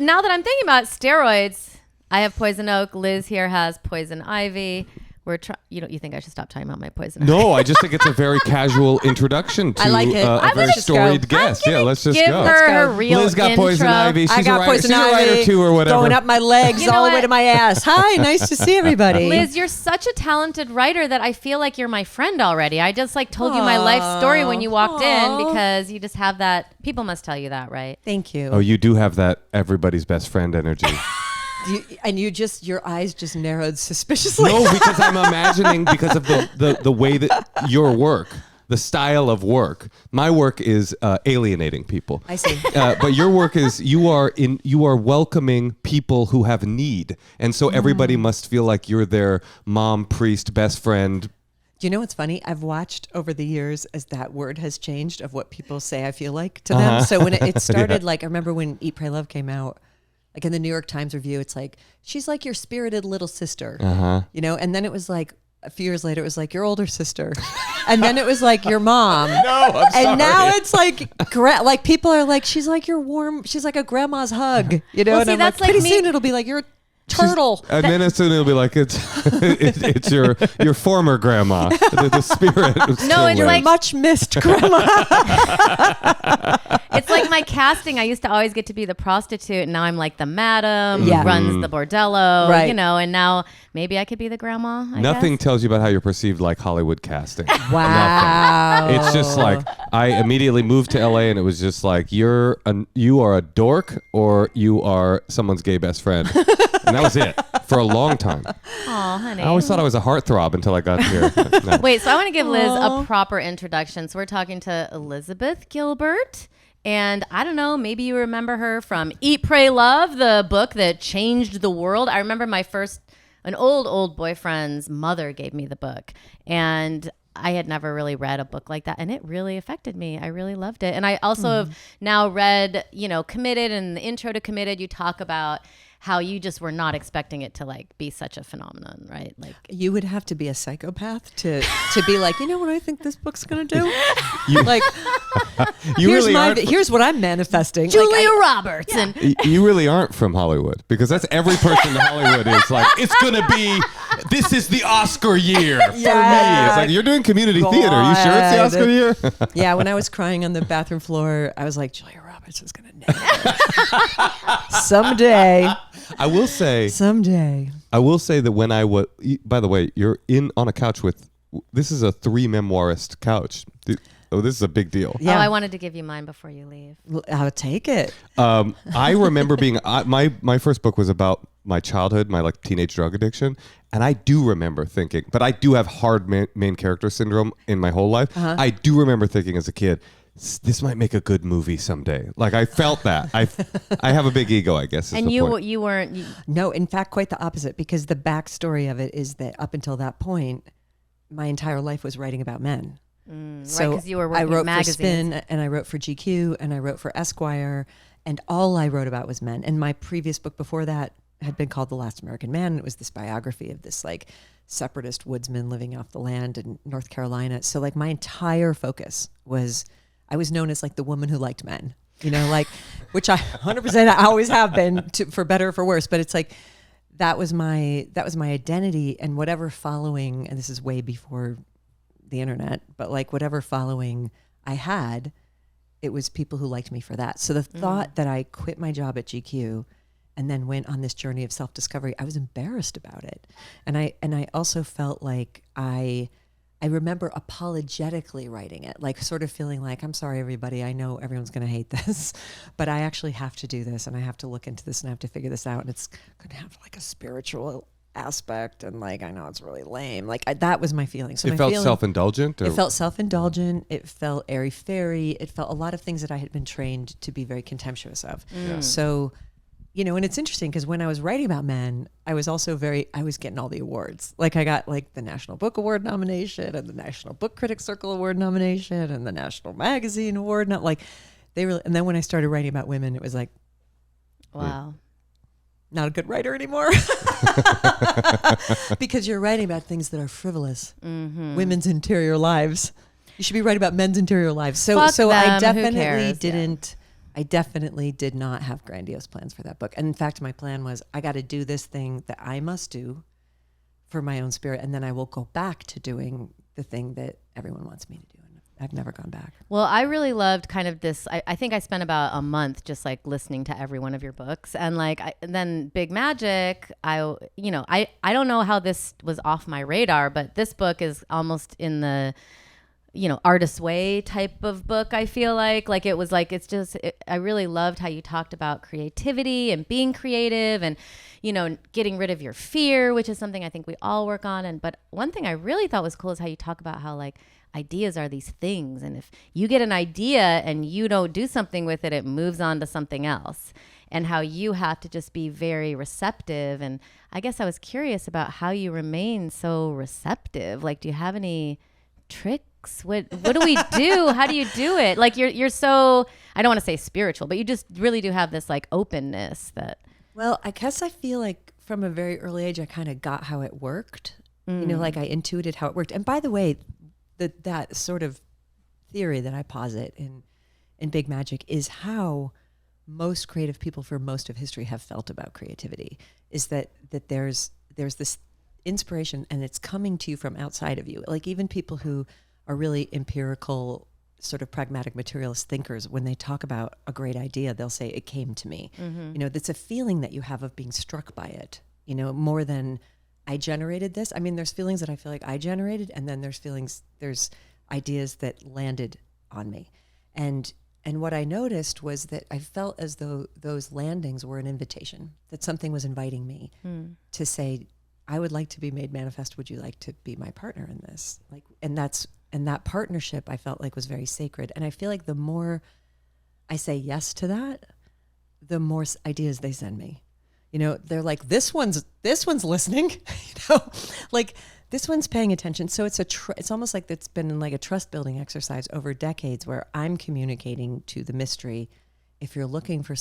now that I'm thinking about steroids, I have poison oak. Liz here has poison ivy. You think I should stop talking about my poison ivy? No, I just think it's a very casual introduction to a very storied guest. Yeah, let's just go. Her real Liz got poison ivy. I got poison ivy. She's a writer too, or whatever. Going up my legs all the way to my ass. Hi, nice to see everybody. Liz, you're such a talented writer that I feel like you're my friend already. I just told you my life story when you walked in because you just have that. People must tell you that, right? Thank you. Oh, you do have that everybody's best friend energy. Your eyes just narrowed suspiciously. No, because I'm imagining because of the way that your work, the style of work. My work is alienating people. I see. But your work is you are welcoming people who have need, and so everybody must feel like you're their mom, priest, best friend. Do you know what's funny? I've watched over the years as that word has changed of what people say I feel like to them. So when it started, I remember when Eat, Pray, Love came out. Like in the New York Times review, it's like, she's like your spirited little sister, and then it was like, a few years later, it was like your older sister. And then it was like your mom. No, I'm sorry. And now it's like people are like, she's like your warm, she's like a grandma's hug, Well, and see, I'm that's like, pretty like soon it'll be like you're a turtle. And then soon it'll be like it's your former grandma, the spirit. No, it's like much missed grandma. It's like my casting. I used to always get to be the prostitute, and now I'm like the madam who runs the bordello, right. And now maybe I could be the grandma. Nothing tells you about how you're perceived like Hollywood casting. Wow. It's just like I immediately moved to LA, and it was just like you are a dork or you are someone's gay best friend. And that was it for a long time. Oh, honey. I always thought I was a heartthrob until I got here. No. Wait, so I want to give Liz a proper introduction. So we're talking to Elizabeth Gilbert. And I don't know, maybe you remember her from Eat, Pray, Love, the book that changed the world. I remember an old boyfriend's mother gave me the book. And I had never really read a book like that, and it really affected me. I really loved it. And I also have now read, Committed, and the intro to Committed, you talk about how you just were not expecting it to be such a phenomenon, right? Like you would have to be a psychopath to be like, you know what I think this book's gonna do? Here's what I'm manifesting. Julia Roberts. Yeah. And you really aren't from Hollywood, because that's every person in Hollywood is like, it's gonna be, this is the Oscar year for me. It's like, you're doing community theater. You sure it's the Oscar year? Yeah, when I was crying on the bathroom floor, I was like, Julia Roberts is gonna nail it. Someday. I will say that when I was, by the way, you're on a couch with, this is a 3 memoirist couch. Oh, this is a big deal. Yeah. Oh, I wanted to give you mine before you leave. I'll take it. I remember being, my first book was about my childhood, my teenage drug addiction. And I do remember thinking, but I do have hard main character syndrome in my whole life. I do remember thinking as a kid, this might make a good movie someday. I felt that. I have a big ego, I guess. And you weren't. No, in fact, quite the opposite, because the backstory of it is that up until that point, my entire life was writing about men. So right, you were working I wrote magazines. for Spin, and I wrote for GQ, and I wrote for Esquire, and all I wrote about was men. And my previous book before that had been called The Last American Man. And it was this biography of this separatist woodsman living off the land in North Carolina. So my entire focus was, I was known as the woman who liked men, which I 100% I always have been, for better or for worse. But it's that was my identity, and whatever following, and this is way before the internet, but whatever following I had, it was people who liked me for that. So the thought that I quit my job at GQ and then went on this journey of self-discovery, I was embarrassed about it. And I also felt like I remember apologetically writing it, sort of feeling like, I'm sorry, everybody, I know everyone's going to hate this, but I actually have to do this, and I have to look into this, and I have to figure this out, and it's going to have a spiritual aspect, and I know it's really lame. That was my feeling. So it felt self-indulgent? It felt self-indulgent. It felt airy-fairy. It felt a lot of things that I had been trained to be very contemptuous of. Yeah. So, and it's interesting because when I was writing about men, I was also I was getting all the awards. I got the National Book Award nomination, and the National Book Critics Circle Award nomination, and the National Magazine Award. And then when I started writing about women, it was wow. Not a good writer anymore. Because you're writing about things that are frivolous. Women's interior lives. You should be writing about men's interior lives. So Fuck them. I definitely didn't I definitely did not have grandiose plans for that book. And in fact, my plan was I got to do this thing that I must do for my own spirit. And then I will go back to doing the thing that everyone wants me to do. And I've never gone back. Well, I really loved kind of this. I think I spent about a month just like listening to every one of your books. And like, then Big Magic, I don't know how this was off my radar, but this book is almost in the, artist way type of book. I feel like it was like, I really loved how you talked about creativity and being creative and, getting rid of your fear, which is something I think we all work on. But one thing I really thought was cool is how you talk about how like ideas are these things. And if you get an idea and you don't do something with it, it moves on to something else, and how you have to just be very receptive. And I guess I was curious about how you remain so receptive. Like, do you have any tricks? What do we do? How do you do it? Like you're so, I don't want to say spiritual, but you just really do have this like openness that. Well, I guess I feel like from a very early age, I kind of got how it worked, like I intuited how it worked. And by the way, that sort of theory that I posit in Big Magic is how most creative people for most of history have felt about creativity, is that there's this inspiration and it's coming to you from outside of you. Like even people who are really empirical, sort of pragmatic materialist thinkers, when they talk about a great idea, they'll say, it came to me. That's a feeling that you have of being struck by it, more than I generated this. I mean, there's feelings that I feel like I generated, and then there's ideas that landed on me. And what I noticed was that I felt as though those landings were an invitation, that something was inviting me to say, I would like to be made manifest. Would you like to be my partner in this? And that partnership I felt like was very sacred. And I feel like the more I say yes to that, the more ideas they send me. They're like, this one's listening, like this one's paying attention. So it's almost like it's been like a trust building exercise over decades where I'm communicating to the mystery. If you're looking for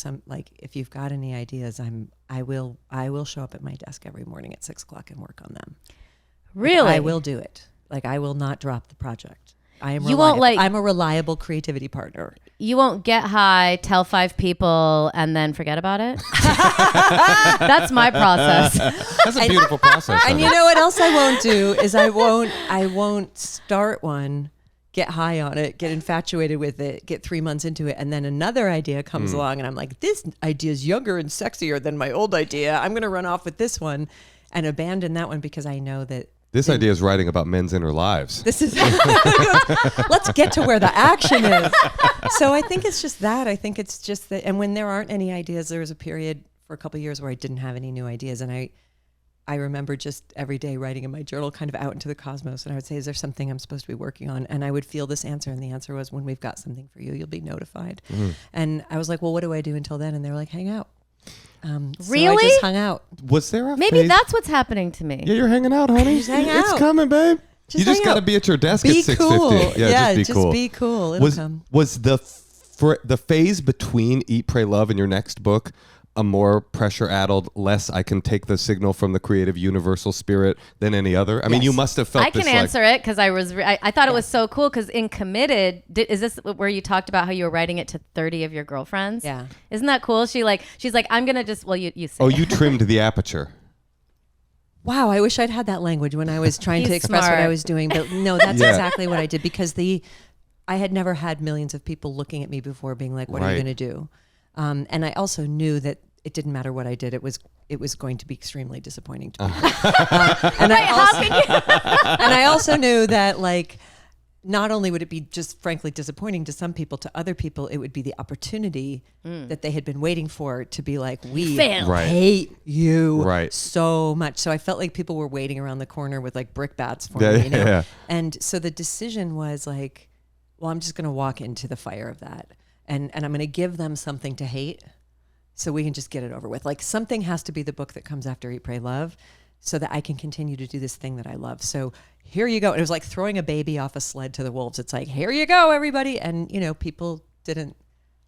if you've got any ideas, I will show up at my desk every morning at 6:00 and work on them. Really? I will do it. Like I will not drop the project. I'm a reliable creativity partner. You won't get high, tell 5 people, and then forget about it. That's my process. That's a beautiful process. And you know what else I won't do is I won't start one, get high on it, get infatuated with it, get 3 months into it, and then another idea comes along and I'm like, this idea is younger and sexier than my old idea. I'm going to run off with this one and abandon that one because I know that this idea is writing about men's inner lives. This is let's get to where the action is. So I think it's just that. I think it's just that. And when there aren't any ideas, there was a period for a couple of years where I didn't have any new ideas. And I remember just every day writing in my journal kind of out into the cosmos. And I would say, is there something I'm supposed to be working on? And I would feel this answer. And the answer was, when we've got something for you, you'll be notified. And I was like, well, what do I do until then? And they were like, hang out. Really? So I just hung out. Was there a Maybe phase? that's what's happening to me. Yeah, you're hanging out, honey. Just hang It's out. coming, babe. Just you just hang got to out. be at your desk Be at 6:50. cool. Yeah, just be cool. Be cool. It'll come. Was the phase between Eat, Pray, Love and your next book a more pressure-addled, less I can take the signal from the creative universal spirit than any other? I mean, you must have felt I can answer it because I thought it was so cool because in Committed, is this where you talked about how you were writing it to 30 of your girlfriends? Yeah. Isn't that cool? She's like, I'm going to just, well, you say Oh, it. you trimmed the aperture. Wow, I wish I'd had that language when I was trying to He's express what smart. I was doing. But no, that's Yeah. exactly what I did because I had never had millions of people looking at me before being like, what are you Right. going to do? And I also knew that it didn't matter what I did. It was going to be extremely disappointing to people. And I also knew that like, not only would it be just frankly disappointing to some people, to other people, it would be the opportunity that they had been waiting for to be like, we Fail. Right. hate you Right. so much. So I felt like people were waiting around the corner with like brick bats for Yeah, me, you know? yeah. And so the decision was like, well, I'm just going to walk into the fire of that. And I'm going to give them something to hate so we can just get it over with. Like something has to be the book that comes after Eat, Pray, Love so that I can continue to do this thing that I love. So here you go. It was like throwing a baby off a sled to the wolves. It's like, here you go, everybody. And, people didn't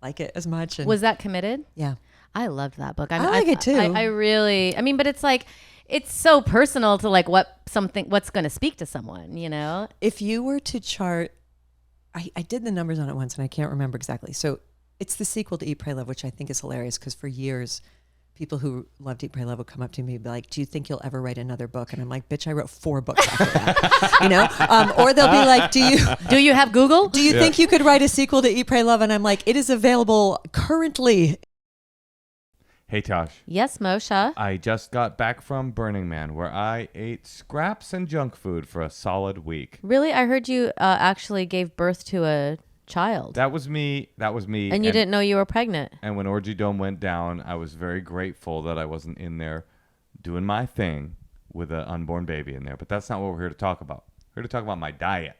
like it as much. And Was that Committed? yeah. I loved that book. I like it too. I really, but it's like, it's so personal to like what's going to speak to someone, you know? If you were to chart, I did the numbers on it once and I can't remember exactly. So It's the sequel to Eat, Pray, Love, which I think is hilarious because for years, people who loved Eat, Pray, Love would come up to me and be like, do you think you'll ever write another book? And I'm like, bitch, I wrote 4 books after that. You know? Or they'll be like, do you have Google? Do you think you could write a sequel to Eat, Pray, Love? And I'm like, it is available currently. Hey, Tosh. Yes, Moshe. I just got back from Burning Man, where I ate scraps and junk food for a solid week. Really? I heard you actually gave birth to a child. That was me. And you didn't know you were pregnant. And when Orgy Dome went down, I was very grateful that I wasn't in there doing my thing with an unborn baby in there. But that's not what we're here to talk about. We're here to talk about my diet.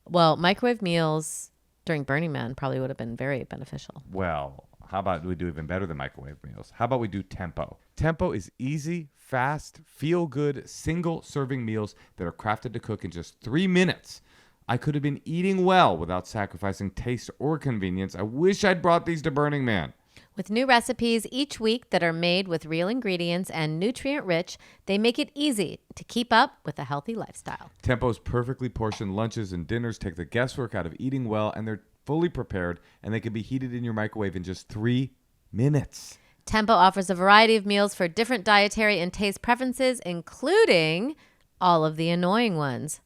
Well, microwave meals during Burning Man probably would have been very beneficial. Well, how about we do even better than microwave meals? How about we do Tempo? Tempo is easy, fast, feel-good, single-serving meals that are crafted to cook in just 3 minutes. I could have been eating well without sacrificing taste or convenience. I wish I'd brought these to Burning Man. With new recipes each week that are made with real ingredients and nutrient-rich, they make it easy to keep up with a healthy lifestyle. Tempo's perfectly portioned lunches and dinners take the guesswork out of eating well, and they're fully prepared, and they can be heated in your microwave in just 3 minutes. Tempo offers a variety of meals for different dietary and taste preferences, including all of the annoying ones.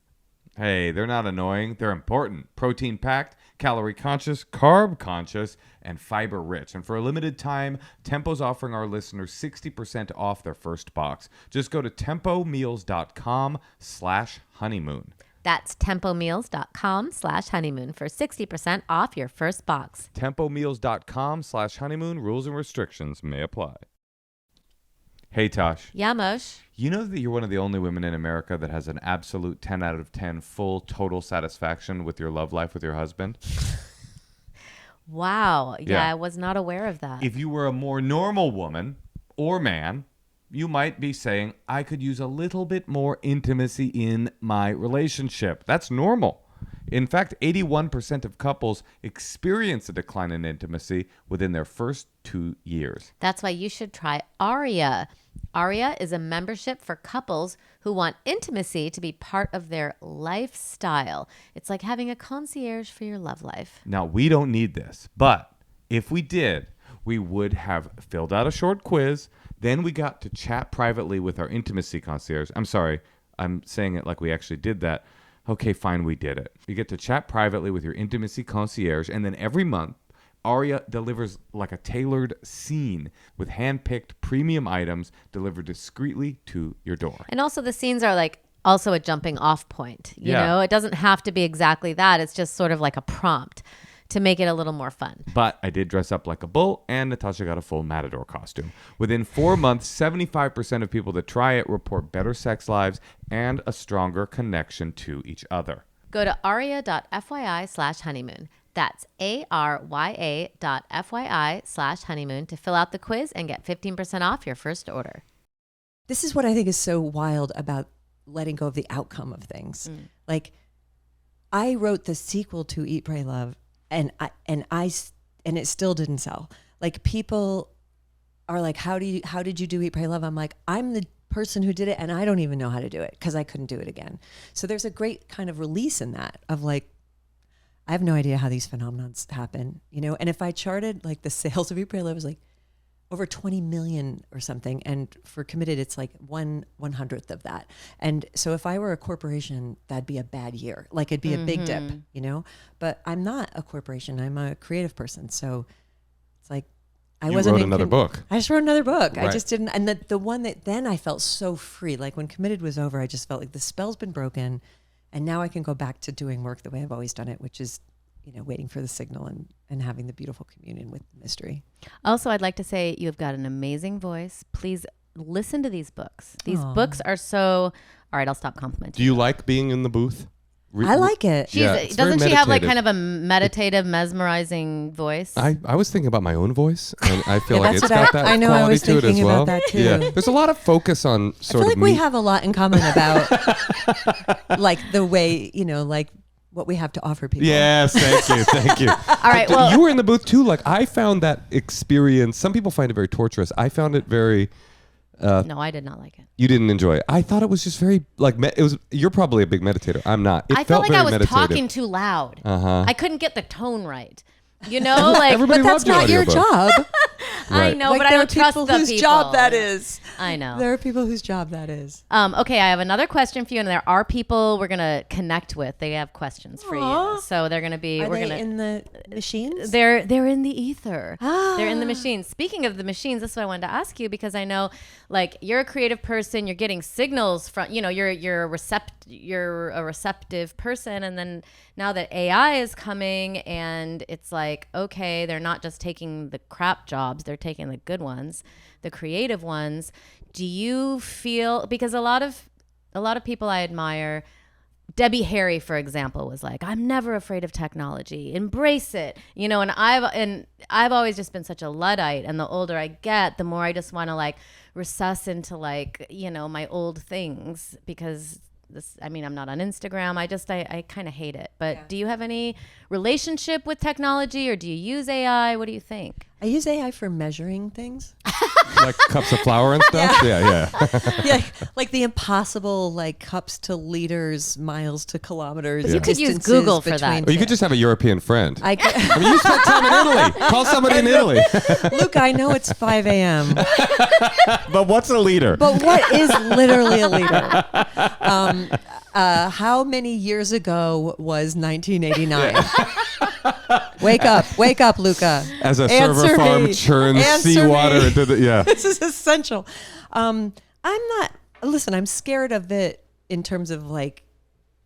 Hey, they're not annoying. They're important. Protein-packed, calorie-conscious, carb-conscious, and fiber-rich. And for a limited time, Tempo's offering our listeners 60% off their first box. Just go to tempomeals.com/honeymoon. That's tempomeals.com/honeymoon for 60% off your first box. tempomeals.com/honeymoon. Rules and restrictions may apply. Hey, Tosh. Yeah, Moshe. You know that you're one of the only women in America that has an absolute 10 out of 10 full total satisfaction with your love life with your husband? Wow. Yeah, Yeah. I was not aware of that. If you were a more normal woman or man, you might be saying, I could use a little bit more intimacy in my relationship. That's normal. In fact, 81% of couples experience a decline in intimacy within their first 2 years. That's why you should try Arya. Arya is a membership for couples who want intimacy to be part of their lifestyle. It's like having a concierge for your love life. Now, we don't need this, but if we did, we would have filled out a short quiz. Then we got to chat privately with our intimacy concierge. I'm sorry, I'm saying it like we actually did that. Okay, fine, we did it. You get to chat privately with your intimacy concierge, and then every month, Arya delivers like a tailored scene with hand-picked premium items delivered discreetly to your door. And also the scenes are like also a jumping off point. You Yeah. know, it doesn't have to be exactly that. It's just sort of like a prompt to make it a little more fun. But I did dress up like a bull, and Natasha got a full matador costume. Within 4 months, 75% of people that try it report better sex lives and a stronger connection to each other. Go to aria.fyi/honeymoon. That's ARYA.FYI/honeymoon to fill out the quiz and get 15% off your first order. This is what I think is so wild about letting go of the outcome of things. Like, I wrote the sequel to Eat, Pray, Love, and it still didn't sell. Like, people are like, how did you do Eat, Pray, Love? I'm like, I'm the person who did it, and I don't even know how to do it because I couldn't do it again. So there's a great kind of release in that of like, I have no idea how these phenomenons happen, you know? And if I charted like the sales of Eat, Pray, Love was like over 20 million or something. And for Committed, it's like 1/100th of that. And so if I were a corporation, that'd be a bad year. Like, it'd be a big dip, you know? But I'm not a corporation. I'm a creative person. So it's like, I You wasn't wrote in another book. I just wrote another book. Right. I just didn't. And the one that then I felt so free. Like, when Committed was over, I just felt like the spell's been broken. And now I can go back to doing work the way I've always done it, which is, you know, waiting for the signal and having the beautiful communion with the mystery. Also, I'd like to say you've got an amazing voice. Please listen to these books. These Aw. books are so... All right, I'll stop complimenting. Do you like being in the booth? I like it. Yeah, it's very Doesn't she have like meditative. kind of a meditative, mesmerizing voice? I was thinking about my own voice, and I feel Yeah, like that's it's what got that I know. I quality was to it as thinking well. about that too. Yeah, there's a lot of focus on I sort feel of like we me. have a lot in common about like the way, you know, like what we have to offer people. Yes, thank you, thank you. All right, But well... you were in the booth too. Like, I found that experience. Some people find it very torturous. I found it very. No, I did not like it. You didn't enjoy it. I thought it was just very like it was. You're probably a big meditator. I'm not. It I felt like very I was meditative. talking too loud. Uh-huh. I couldn't get the tone right. You know, like, Everybody But that's loved not your audiobook. job. I Right. know, Like, but I there don't are trust people the whose people. job that is. I know. There are people whose job that is. Okay, I have another question for you, and there are people we're gonna connect with. They have questions for you, so they're gonna be. Are we're they gonna. in the machines? They're in the ether. They're in the machines. Speaking of the machines, this is what I wanted to ask you because I know, like, you're a creative person. You're getting signals from, you're a receptive person, and then now that AI is coming, and it's like, okay, they're not just taking the crap jobs; they're taking the good ones, the creative ones. Do you feel, because a lot of people I admire, Debbie Harry, for example, was like, I'm never afraid of technology. Embrace it. And I've always just been such a Luddite. And the older I get, the more I just want to like recess into like, my old things because I'm not on Instagram. I kind of hate it. But do you have any relationship with technology or do you use AI? What do you think? I use AI for measuring things. Like cups of flour and stuff. Yeah. Yeah, like the impossible, like cups to liters, miles to kilometers. But you could use distances Google for that. between Or you could just have a European friend. I mean, you spent time in Italy. Call somebody in Italy. Luke, I know it's 5 a.m., But what's a liter? but what is literally a liter? How many years ago was 1989? Wake up, Luca. As a Answer server farm me. churns Answer seawater me. into the This is essential. I'm scared of it in terms of like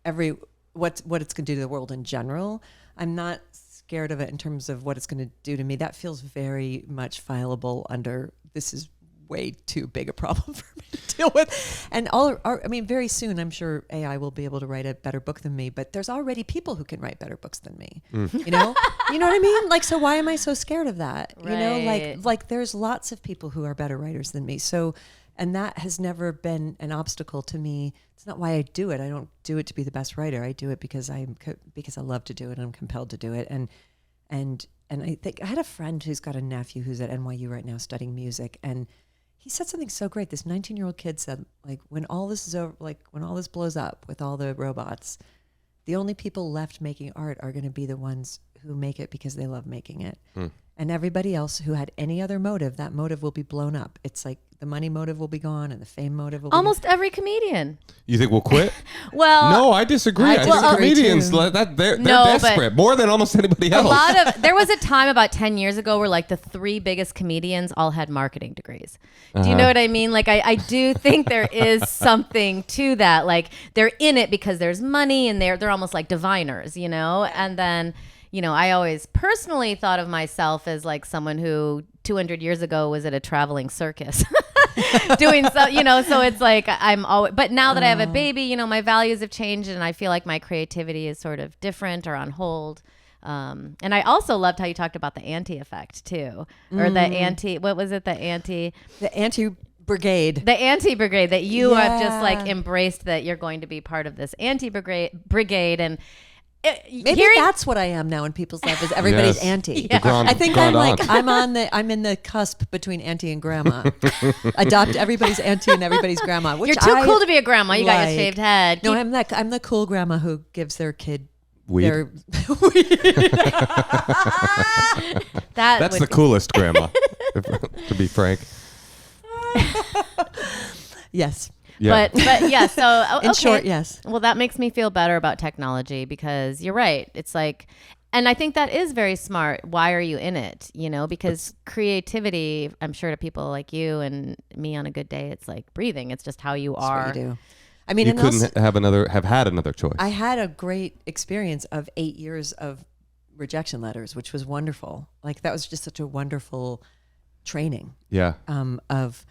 what it's going to do to the world in general. I'm not scared of it in terms of what it's going to do to me. That feels very much fileable under, this is way too big a problem for me to deal with. And very soon, I'm sure AI will be able to write a better book than me, but there's already people who can write better books than me. You know what I mean? Like, so why am I so scared of that? Right. Like there's lots of people who are better writers than me. So, and that has never been an obstacle to me. It's not why I do it. I don't do it to be the best writer. I do it because I love to do it and I'm compelled to do it. And I think I had a friend who's got a nephew who's at NYU right now studying music, and he said something so great. This 19-year-old kid said, like, when all this is over, like when all this blows up with all the robots, the only people left making art are going to be the ones who make it because they love making it. And everybody else who had any other motive, that motive will be blown up. It's like the money motive will be gone and the fame motive will be Almost every comedian. You think we'll quit? Well, No, I disagree. I think disagree comedians, too. they're No, but desperate more than almost anybody else. there was a time about 10 years ago where like the three biggest comedians all had marketing degrees. Do you know what I mean? Like I do think there is something to that. Like they're in it because there's money and they're almost like diviners, And then, I always personally thought of myself as like someone who 200 years ago was at a traveling circus doing so it's like I'm always, but now that I have a baby, my values have changed and I feel like my creativity is sort of different or on hold. And I also loved how you talked about the Auntie effect too, or the Auntie, what was it? The Auntie brigade. The Auntie brigade that you have just Yeah. like embraced that you're going to be part of this Auntie brigade and Maybe that's what I am now in people's life, is everybody's Yes. auntie. The grand- I think grand aunt. I'm in the cusp between auntie and grandma. Adopt everybody's auntie and everybody's grandma. Which You're too cool to be a grandma. You got your like. shaved head. No, I'm the cool grandma who gives their kid Weed. their That's the coolest grandma, to be frank. Yes. Yeah. But yeah, so okay. In short, yes. Well, that makes me feel better about technology because you're right. It's like, and I think that is very smart. Why are you in it? Because creativity, I'm sure to people like you and me on a good day, it's like breathing. It's just how you That's are. what you do. I mean, You and also, couldn't have had another choice. I had a great experience of 8 years of rejection letters, which was wonderful. Like that was just such a wonderful training. Yeah. Of,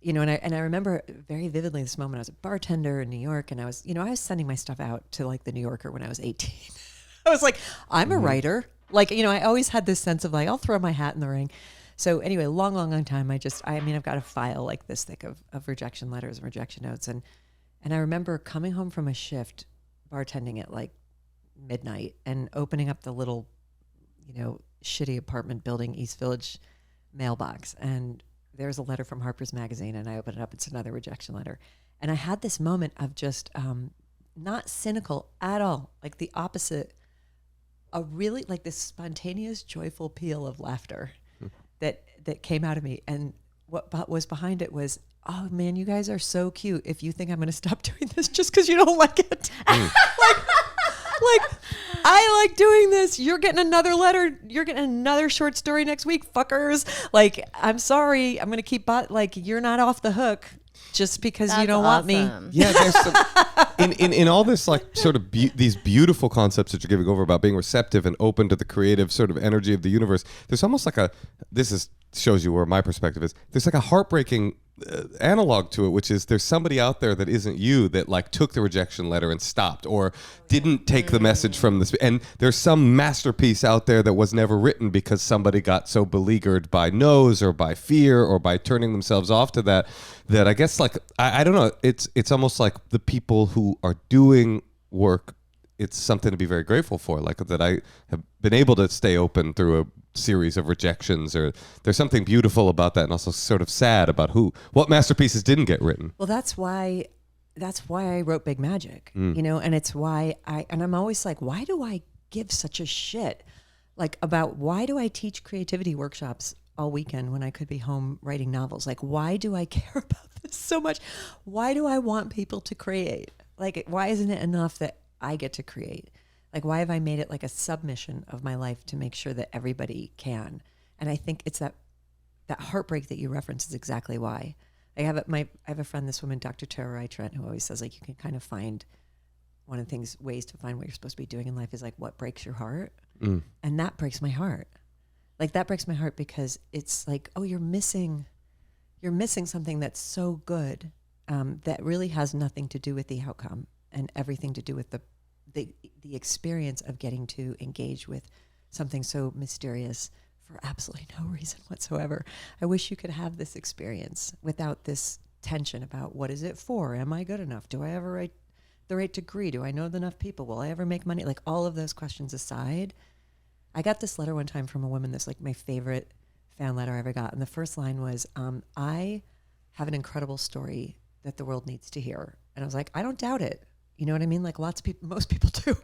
and I remember very vividly this moment. I was a bartender in New York, and I was sending my stuff out to like the New Yorker when I was 18. I was like, I'm a writer. Like, I always had this sense of like, I'll throw my hat in the ring. So anyway, long time. I've got a file like this thick of rejection letters and rejection notes. And I remember coming home from a shift, bartending at like midnight and opening up the little, shitty apartment building, East Village mailbox. And there's a letter from Harper's Magazine, and I open it up. It's another rejection letter. And I had this moment of just not cynical at all, like the opposite a really like this spontaneous, joyful peal of laughter that came out of me. And what was behind it was, oh man, you guys are so cute. If you think I'm going to stop doing this just because you don't like it, like I like doing this. You're getting another letter. You're getting another short story next week, fuckers. Like, I'm sorry. I'm going to keep, like, you're not off the hook just because you don't want me. Yeah, there's some, in all this like sort of these beautiful concepts that you're giving over about being receptive and open to the creative sort of energy of the universe. There's almost like shows you where my perspective is. There's like a heartbreaking analog to it, which is there's somebody out there that isn't you that like took the rejection letter and stopped or didn't take the message from this, and there's some masterpiece out there that was never written because somebody got so beleaguered by no's or by fear or by turning themselves off to that I guess like I don't know, it's almost like the people who are doing work, it's something to be very grateful for, like that I have been able to stay open through a series of rejections, or there's something beautiful about that and also sort of sad about what masterpieces didn't get written. Well, that's why I wrote Big Magic, you know, and it's why I'm always like, why do I give such a shit like about why do I teach creativity workshops all weekend when I could be home writing novels? Like, why do I care about this so much? Why do I want people to create? Like, why isn't it enough that I get to create? Like, why have I made it like a submission of my life to make sure that everybody can? And I think it's that heartbreak that you reference is exactly why. I have a friend, this woman, Dr. Tara Rai Trent, who always says like you can kind of find one of the ways to find what you're supposed to be doing in life is like what breaks your heart, and that breaks my heart. Like that breaks my heart because it's like, oh, you're missing something that's so good that really has nothing to do with the outcome and everything to do with the experience of getting to engage with something so mysterious for absolutely no reason whatsoever. I wish you could have this experience without this tension about what is it for? Am I good enough? Do I ever write the right degree? Do I know enough people? Will I ever make money? Like all of those questions aside, I got this letter one time from a woman that's like my favorite fan letter I ever got. And the first line was, I have an incredible story that the world needs to hear. And I was like, I don't doubt it. You know what I mean? Like lots of people, most people do.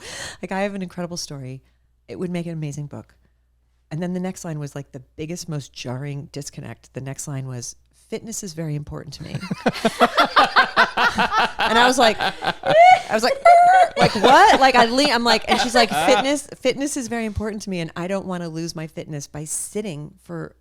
Like I have an incredible story. It would make an amazing book. And then the next line was like the biggest, most jarring disconnect. The next line was, fitness is very important to me. And I was like, like what? Like I'm like, and she's like, fitness is very important to me. And I don't want to lose my fitness by sitting for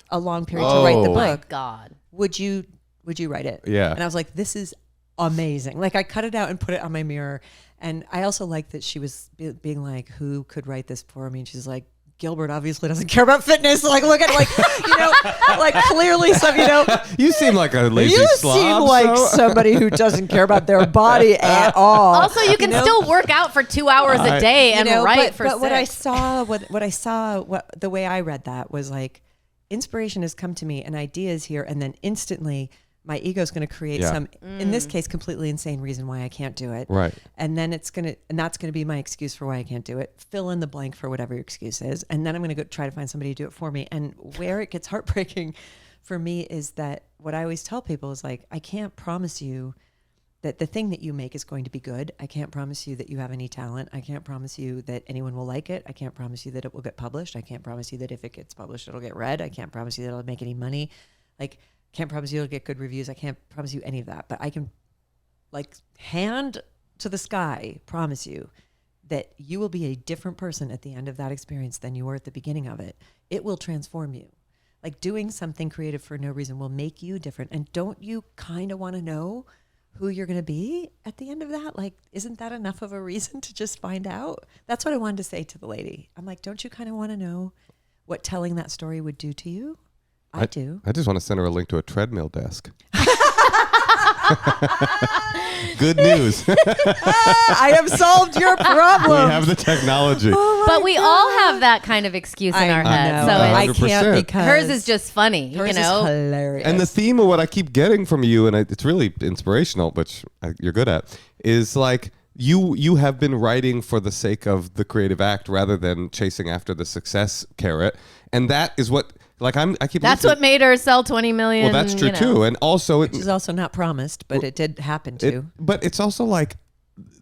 a long period to write the book. My God. Would you write it? Yeah. And I was like, this is amazing. Like I cut it out and put it on my mirror. And I also liked that she was being like, who could write this for me? And she's like, Gilbert obviously doesn't care about fitness. Like, look at like, you know, like clearly some, you know. You seem like a lazy slob. You seem like somebody who doesn't care about their body at all. Also, you can still work out for 2 hours a day and write for 6. But the way I read that was like, inspiration has come to me, an idea is here, and then instantly my ego is going to create some, in this case, completely insane reason why I can't do it. Right. And then that's going to be my excuse for why I can't do it. Fill in the blank for whatever your excuse is. And then I'm going to go try to find somebody to do it for me. And where it gets heartbreaking for me is that what I always tell people is like, I can't promise you that the thing that you make is going to be good. I can't promise you that you have any talent. I can't promise you that anyone will like it. I can't promise you that it will get published. I can't promise you that if it gets published, it'll get read. I can't promise you that it'll make any money. Like, can't promise you it'll get good reviews. I can't promise you any of that, but I can like hand to the sky promise you that you will be a different person at the end of that experience than you were at the beginning of it. It will transform you. Like doing something creative for no reason will make you different. And don't you kind of want to know who you're going to be at the end of that? Like, isn't that enough of a reason to just find out? That's what I wanted to say to the lady. I'm like, don't you kind of want to know what telling that story would do to you? I do. I just want to send her a link to a treadmill desk. Good news. I have solved your problem. We have the technology. But we all have that kind of excuse in our head. So I can't because hers is just funny. Hers you know, is hilarious. And the theme of what I keep getting from you, and it's really inspirational, which you're good at, is like you have been writing for the sake of the creative act rather than chasing after the success carrot, and that is what. Like I keep. That's what made her sell 20 million. Well, that's true too, and also which is also not promised, but it did happen too. But it's also like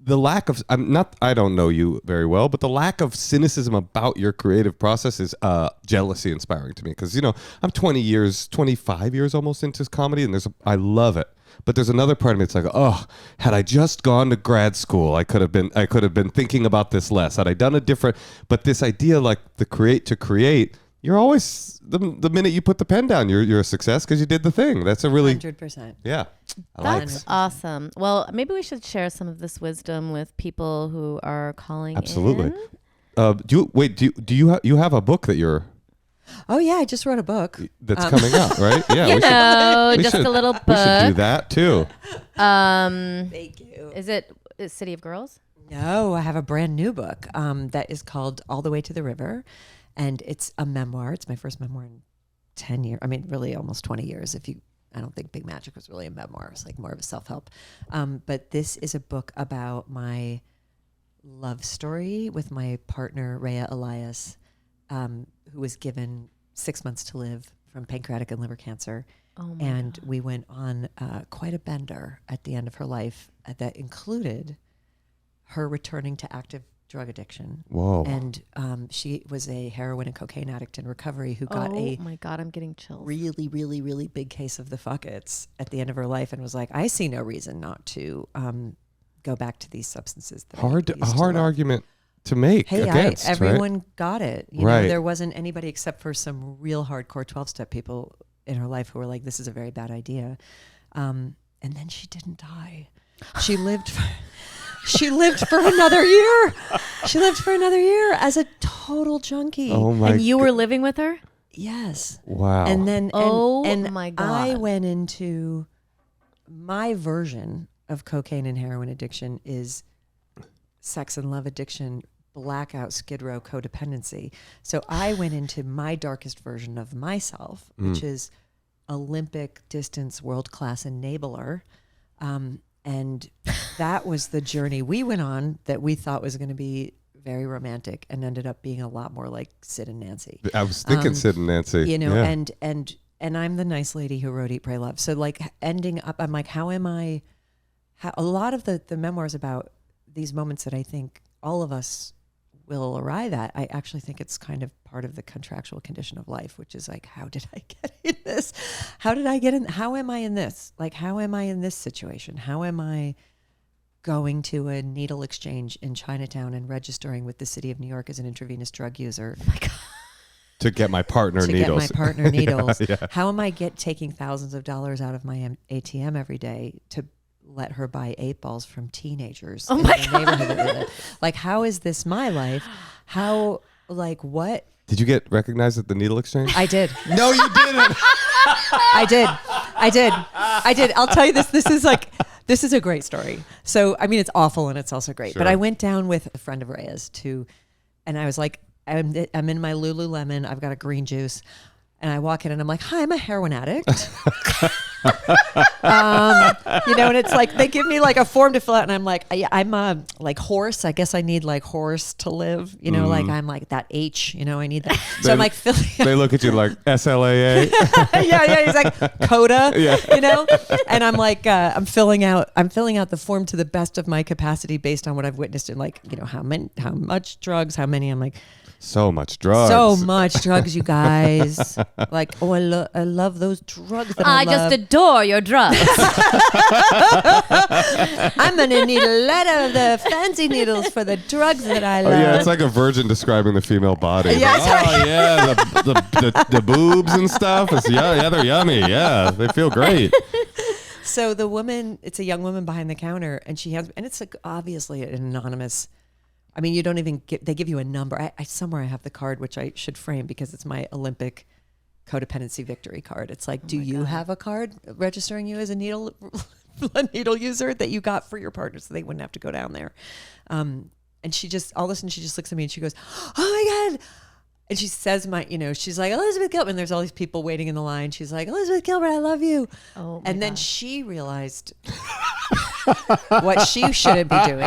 the lack of I don't know you very well, but the lack of cynicism about your creative process is jealousy inspiring to me, because I'm 25 years almost into comedy, and I love it. But there's another part of me. It's like, oh, had I just gone to grad school, I could have been thinking about this less. Had I done a different, but this idea, like the create, you're always the minute you put the pen down, you're a success because you did the thing. That's a really 100%. yeah. I like That's it. awesome. Well, maybe we should share some of this wisdom with people who are calling Absolutely. in. Do you have a book that you're Oh yeah, I just wrote a book. that's coming out, right? Yeah, we Just should- a little We should do book. that too. Thank you. Is City of Girls? No, I have a brand new book that is called All the Way to the River, and it's a memoir. It's my first memoir in 10 years. I mean, really almost 20 years. I don't think Big Magic was really a memoir. It's like more of a self-help. But this is a book about my love story with my partner, Rhea Elias, who was given 6 months to live from pancreatic and liver cancer. Oh my And we went on quite a bender at the end of her life that included her returning to active drug addiction. Whoa. And she was a heroin and cocaine addict in recovery who got a my God, I'm getting chills. really, really, really big case of the fuckets at the end of her life, and was like, I see no reason not to go back to these substances. That I A used to hard love. argument to make Hey, against, right? everyone got it. You Right. know, there wasn't anybody except for some real hardcore 12-step people in her life who were like, this is a very bad idea. And then she didn't die. She lived for another year. She lived for another year as a total junkie. Oh my! And you were living with her? Yes. Wow. And then and my I God. went into my version of cocaine and heroin addiction is sex and love addiction, blackout, skid row, codependency. So I went into my darkest version of myself, which is Olympic distance world-class enabler. And that was the journey we went on that we thought was going to be very romantic and ended up being a lot more like Sid and Nancy. I was thinking Sid and Nancy. You know, Yeah. and I'm the nice lady who wrote Eat, Pray, Love. So like ending up, I'm like, how a lot of the memoirs about these moments that I think all of us will arrive at, I actually think it's kind of part of the contractual condition of life, which is like, how did I get in this? How did I get in? How am I in this? Like, how am I in this situation? How am I going to a needle exchange in Chinatown and registering with the city of New York as an intravenous drug user? Oh my God. To get my partner To needles. get my partner needles. Yeah. How am I taking thousands of dollars out of my ATM every day to let her buy 8 balls from teenagers in the neighborhood that we live? Like, how is this my life? How, like, what? Did you get recognized at the needle exchange? I did. No, you didn't. I did. I'll tell you this. This is a great story. So, I mean, it's awful and it's also great. Sure. But I went down with a friend of Rhea's and I was like, I'm in my Lululemon. I've got a green juice. And I walk in and I'm like, hi, I'm a heroin addict. And it's like, they give me like a form to fill out and I'm like, I'm a like horse. I guess I need like horse to live, like I'm like that H, I need that. So I'm like filling They look at you like SLAA. yeah. He's like Coda, Yeah. and I'm like, I'm filling out the form to the best of my capacity based on what I've witnessed in like, how much drugs, how many. I'm like, So much drugs. so much drugs, you guys. Like, oh, I love those drugs that I love. just adore your drugs. I'm gonna need a lot of the fancy needles for the drugs that I Oh love. yeah, it's like a virgin describing the female body. Yeah, Like, oh yeah, the boobs and stuff. Yeah, they're yummy. Yeah, they feel great. So the woman, it's a young woman behind the counter, and she has, and it's like obviously an anonymous. I mean, you don't even they give you a number. I somewhere I have the card, which I should frame because it's my Olympic codependency victory card. It's like, do you have a card registering you as a needle user that you got for your partner so they wouldn't have to go down there? And she just, all of a sudden, she just looks at me and she goes, oh my God. And she says she's like, Elizabeth Gilbert. And there's all these people waiting in the line. She's like, Elizabeth Gilbert, I love you. Oh, and then she realized what she shouldn't be doing.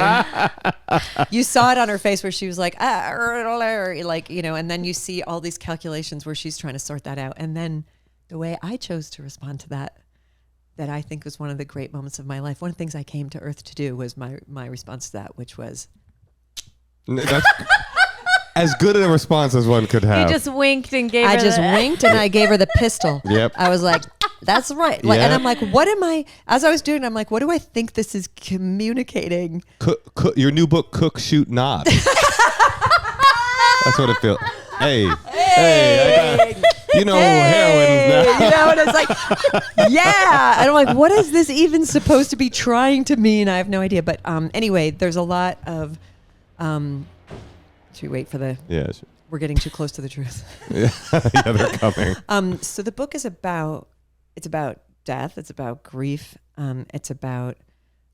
You saw it on her face where she was like, and then you see all these calculations where she's trying to sort that out. And then the way I chose to respond to that that I think was one of the great moments of my life. One of the things I came to Earth to do was my response to that, which was... That's as good a response as one could have. You just winked and gave I her just winked and I gave her the pistol. Yep. I was like, that's right. Like, Yep. And I'm like, what am I, as I was doing, I'm like, what do I think this is communicating? Cook, your new book, Cook, Shoot, Nod. That's what it feels. Hey, I got, heroin now. You know, and it's like, yeah. And I'm like, what is this even supposed to be trying to mean? I have no idea. But anyway, there's a lot of, should we wait for the, Yeah, sure. we're getting too close to the truth. Yeah, they're coming. So the book is about death. It's about grief. It's about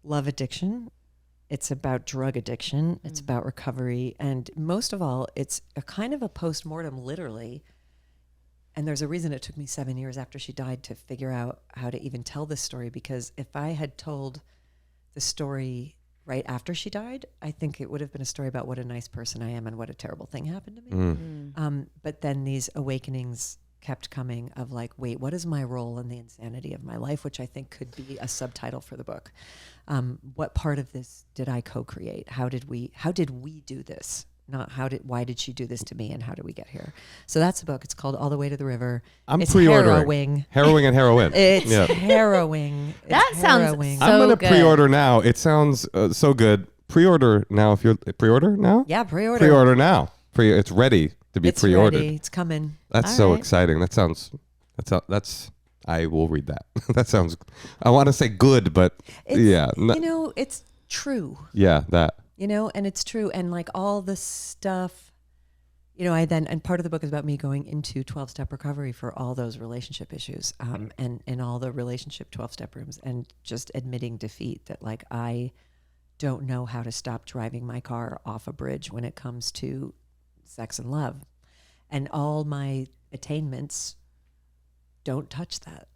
love addiction. It's about drug addiction. It's about recovery. And most of all, it's a kind of a postmortem, literally. And there's a reason it took me 7 years after she died to figure out how to even tell this story. Because if I had told the story right after she died, I think it would have been a story about what a nice person I am and what a terrible thing happened to me. But then these awakenings kept coming of like, wait, what is my role in the insanity of my life? Which I think could be a subtitle for the book. What part of this did I co-create? How did we do this? Not why did she do this to me and how did we get here? So that's the book. It's called All the Way to the River. It's pre-ordering. Harrowing and heroin. It's harrowing. That sounds harrowing. so I'm going to good. pre-order now. It sounds so good. Pre-order now if you're... Pre-order now? Yeah, pre-order. Pre-order now. It's ready to be It's pre-ordered. ready. It's coming. That's All so right. exciting. That's I will read that. That sounds, I want to say good, but yeah. It's true. Yeah, that. And it's true. And like all the stuff, and part of the book is about me going into 12-step recovery for all those relationship issues, and in all the relationship 12-step rooms, and just admitting defeat that like, I don't know how to stop driving my car off a bridge when it comes to sex and love. And all my attainments don't touch that.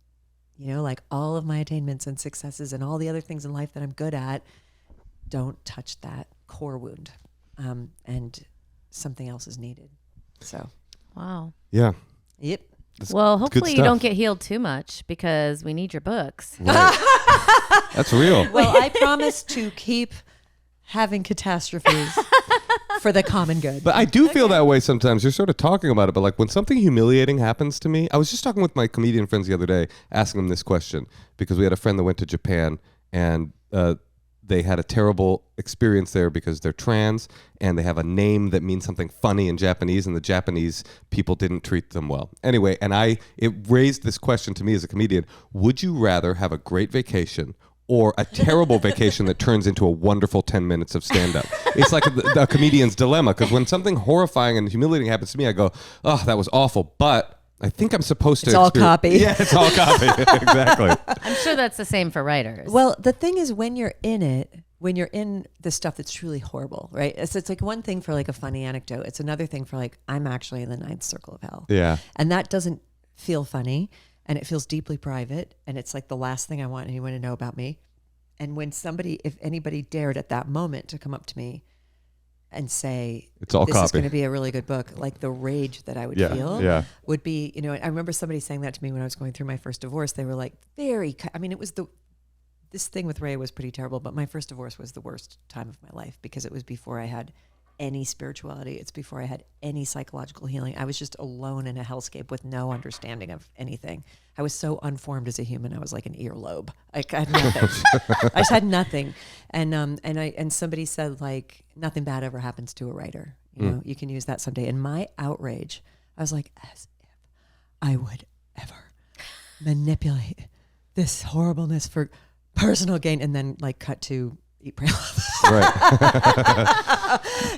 Like all of my attainments and successes and all the other things in life that I'm good at don't touch that core wound. And something else is needed. So. Wow. Yeah. Yep. Well, good hopefully you stuff. don't get healed too much because we need your books. Right. That's real. Well, I promise to keep having catastrophes for the common good. But I do feel that way sometimes. You're sort of talking about it, but like when something humiliating happens to me, I was just talking with my comedian friends the other day, asking them this question because we had a friend that went to Japan and they had a terrible experience there because they're trans and they have a name that means something funny in Japanese and the Japanese people didn't treat them well. Anyway, and it raised this question to me as a comedian. Would you rather have a great vacation or a terrible vacation that turns into a wonderful 10 minutes of stand-up? It's like a comedian's dilemma because when something horrifying and humiliating happens to me, I go, oh, that was awful, but I think I'm supposed to. It's all copy. Yeah, it's all copy. Exactly. I'm sure that's the same for writers. Well, the thing is, when you're in the stuff that's truly horrible, right? It's like one thing for like a funny anecdote. It's another thing for like, I'm actually in the ninth circle of hell. Yeah. And that doesn't feel funny and it feels deeply private. And it's like the last thing I want anyone to know about me. And when if anybody dared at that moment to come up to me and say, It's all this copy. is going to be a really good book, like the rage that I would feel would be, I remember somebody saying that to me when I was going through my first divorce. They were like, it was this thing with Ray was pretty terrible, but my first divorce was the worst time of my life because it was before I had any spirituality. It's before I had any psychological healing. I was just alone in a hellscape with no understanding of anything. I was so unformed as a human. I was like an earlobe. I had nothing. I just had nothing. And somebody said like, nothing bad ever happens to a writer. You can use that someday. And my outrage, I was like, as if I would ever manipulate this horribleness for personal gain, and then like cut to Eat, Pray, Love. Right.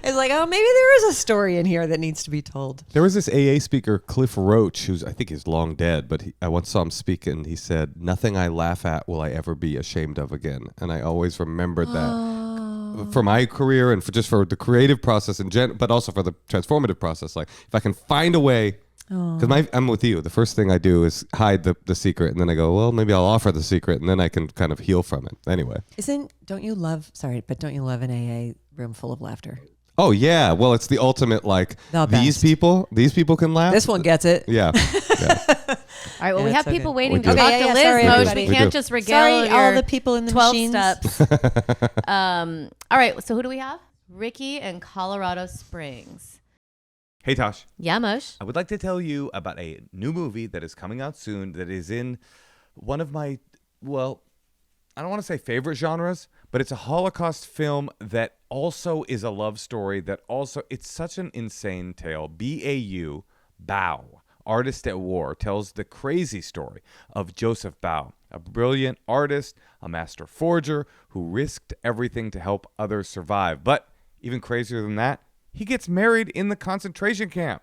It's like, oh, maybe there is a story in here that needs to be told. There was this AA speaker, Cliff Roach, who's I think he's long dead, but I once saw him speak and he said, "Nothing I laugh at will I ever be ashamed of again." And I always remembered that for my career and for the creative process but also for the transformative process. Like if I can find a way. Because I'm with you. The first thing I do is hide the secret, and then I go, well, maybe I'll offer the secret, and then I can kind of heal from it. Anyway. Don't you love an AA room full of laughter? Oh yeah. Well, it's the ultimate like The these best. people can laugh. This one gets it. Yeah. Yeah. All right, well, we Yeah, have it's so people good. waiting We to do. talk Okay, to yeah, Liz, sorry, Moshe. everybody. We We can't do. just regale Sorry, your all the people in the 12 machines. steps. All right, so who do we have? Ricky in Colorado Springs. Hey, Tosh. Yeah, Moshe. I would like to tell you about a new movie that is coming out soon that is in one of my, well, I don't want to say favorite genres, but it's a Holocaust film that also is a love story that also, it's such an insane tale. B.A.U., Bao, Artist at War, tells the crazy story of Joseph Bao, a brilliant artist, a master forger who risked everything to help others survive. But even crazier than that, he gets married in the concentration camp.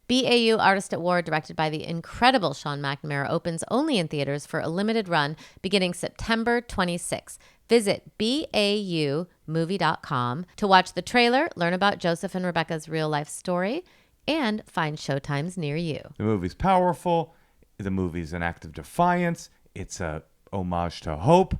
BAU Artist at War, directed by the incredible Sean McNamara, opens only in theaters for a limited run beginning September 26th. Visit BAUmovie.com to watch the trailer, learn about Joseph and Rebecca's real-life story, and find showtimes near you. The movie's powerful. The movie's an act of defiance. It's a homage to hope,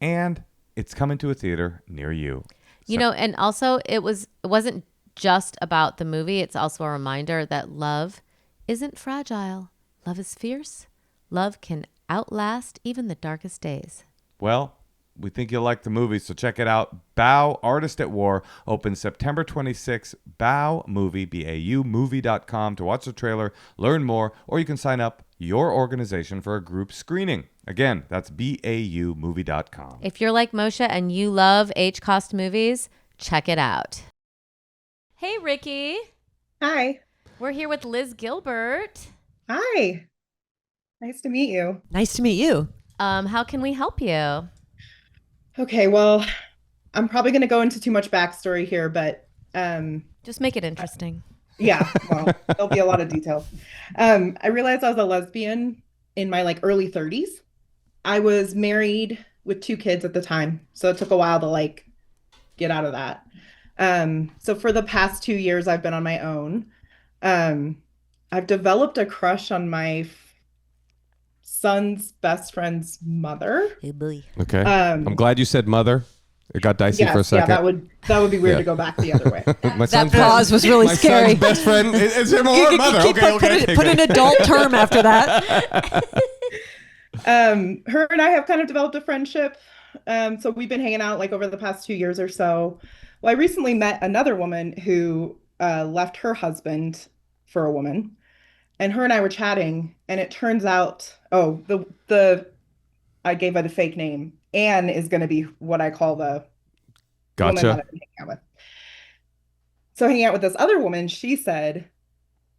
and it's coming to a theater near you. You know, and also it wasn't just about the movie. It's also a reminder that love isn't fragile. Love is fierce. Love can outlast even the darkest days. Well, we think you'll like the movie, so check it out. Bao, Artist at War, opens September 26th. Bao Movie, BAUmovie.com to watch the trailer, learn more, or you can sign up your organization for a group screening. Again, that's BAUmovie.com. If you're like Moshe and you love H-cost movies, check it out. Hey, Ricky. Hi. We're here with Liz Gilbert. Hi. Nice to meet you. Nice to meet you. How can we help you? Okay, well, I'm probably going to go into too much backstory here, but Just make it interesting. yeah, well, there'll be a lot of details. I realized I was a lesbian in my early 30s. I was married with 2 kids at the time, so it took a while to get out of that. So for the past 2 years, I've been on my own. I've developed a crush on my son's best friend's mother. Hey, boy. Okay. I'm glad you said mother. It got dicey for a second. Yeah, that would be weird Yeah. to go back the other way. My That son's pause was really my scary. son's best friend is him or mother. Okay. Put an adult term after that. Her and I have kind of developed a friendship. So we've been hanging out over the past 2 years or so. Well, I recently met another woman who left her husband for a woman, and her and I were chatting, and it turns out, I gave her the fake name. Anne is going to be what I call the woman that Gotcha. I've been hanging out with. So hanging out with this other woman, she said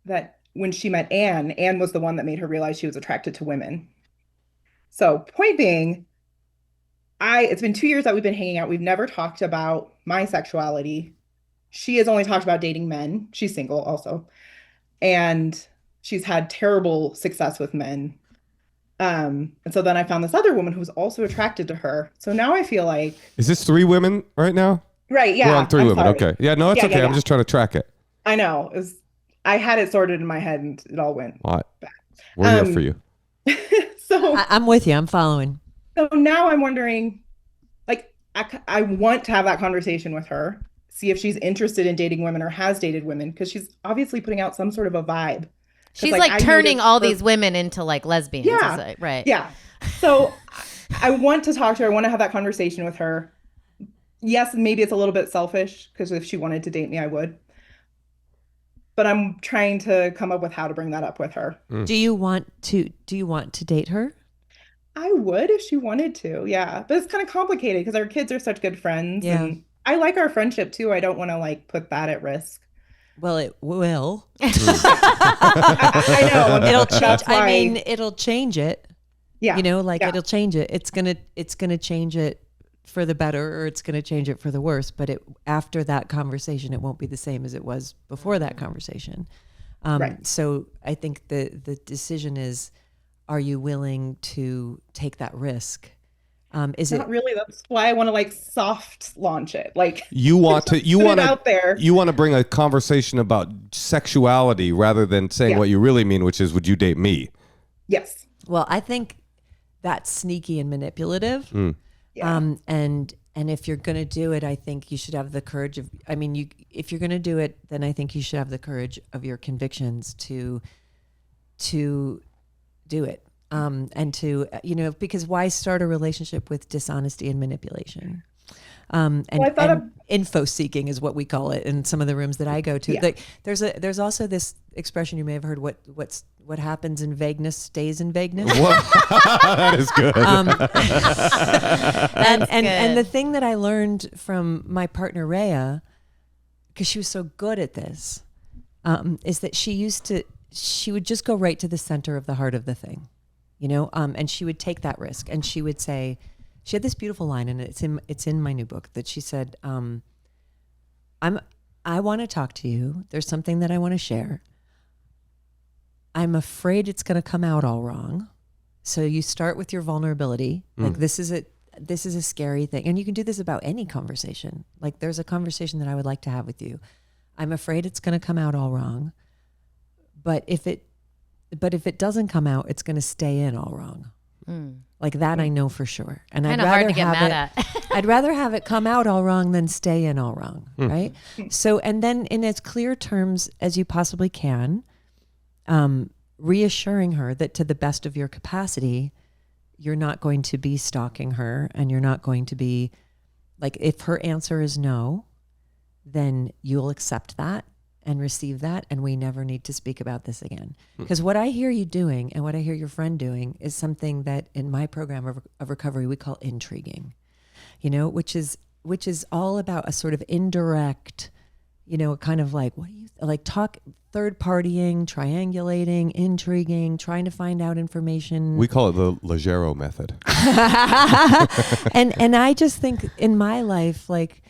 that when she met Anne, Anne was the one that made her realize she was attracted to women. So point being, it's been 2 years that we've been hanging out. We've never talked about my sexuality. She has only talked about dating men. She's single also. And she's had terrible success with men. And so then I found this other woman who's also attracted to her. So now I feel like, Is this 3 women right now? right, yeah. We're on 3 I'm women. sorry. Okay. Yeah, no, it's Yeah, okay. yeah, I'm just trying to track it. I know. I had it sorted in my head and it all went What? back. We're here for you. So I'm with you. I'm following. So now I'm wondering, I want to have that conversation with her, see if she's interested in dating women or has dated women, because she's obviously putting out some sort of a vibe. She's I turning noticed all her- these women into lesbians. Yeah. Is it? Right. Yeah. So I want to talk to her. I want to have that conversation with her. Yes, maybe it's a little bit selfish, because if she wanted to date me, I would. But I'm trying to come up with how to bring that up with her. Do you want to date her? I would if she wanted to, yeah. But it's kind of complicated because our kids are such good friends. Yeah. And I like our friendship too. I don't want to put that at risk. Well, it will. I know. It'll change. That's why, It'll change it. yeah. It'll change it. It's gonna change it for the better, or it's gonna change it for the worse. But after that conversation, it won't be the same as it was before that conversation. Right. So I think the decision is, are you willing to take that risk? Is it Not really. That's why I want to soft launch it. You want to put it out there. You want to bring a conversation about sexuality rather than saying Yeah. what you really mean, which is, would you date me? Yes. well, I think that's sneaky and manipulative. Yeah. And And if you're going to do it, I think you should have the courage of, if you're going to do it, then I think you should have the courage of your convictions to do it. And to, because why start a relationship with dishonesty and manipulation? And info seeking is what we call it in some of the rooms that I go to. Yeah. There's also this expression you may have heard, what happens in vagueness stays in vagueness. That is good. And the thing that I learned from my partner Rhea, because she was so good at this, is that she would just go right to the center of the heart of the thing, and she would take that risk, and she would say, she had this beautiful line, and it's in my new book, that she said, I want to talk to you. There's something that I want to share. I'm afraid it's going to come out all wrong. So you start with your vulnerability. Like this is a scary thing. And you can do this about any conversation. Like there's a conversation that I would like to have with you. I'm afraid it's going to come out all wrong. But if it doesn't come out, it's going to stay in all wrong. Like that I know for sure. And Kind of hard to get mad at. I'd rather have it come out all wrong than stay in all wrong, right? So, and then in as clear terms as you possibly can, reassuring her that to the best of your capacity, you're not going to be stalking her, and you're not going to be, like, if her answer is no, then you'll accept that and receive that, and we never need to speak about this again. Because what I hear you doing and what I hear your friend doing is something that in my program of recovery we call intriguing, which is all about a sort of indirect, kind of like, what do you like, talk, third partying, triangulating, intriguing, trying to find out information. We call it the Legero method. and I just think in my life, like,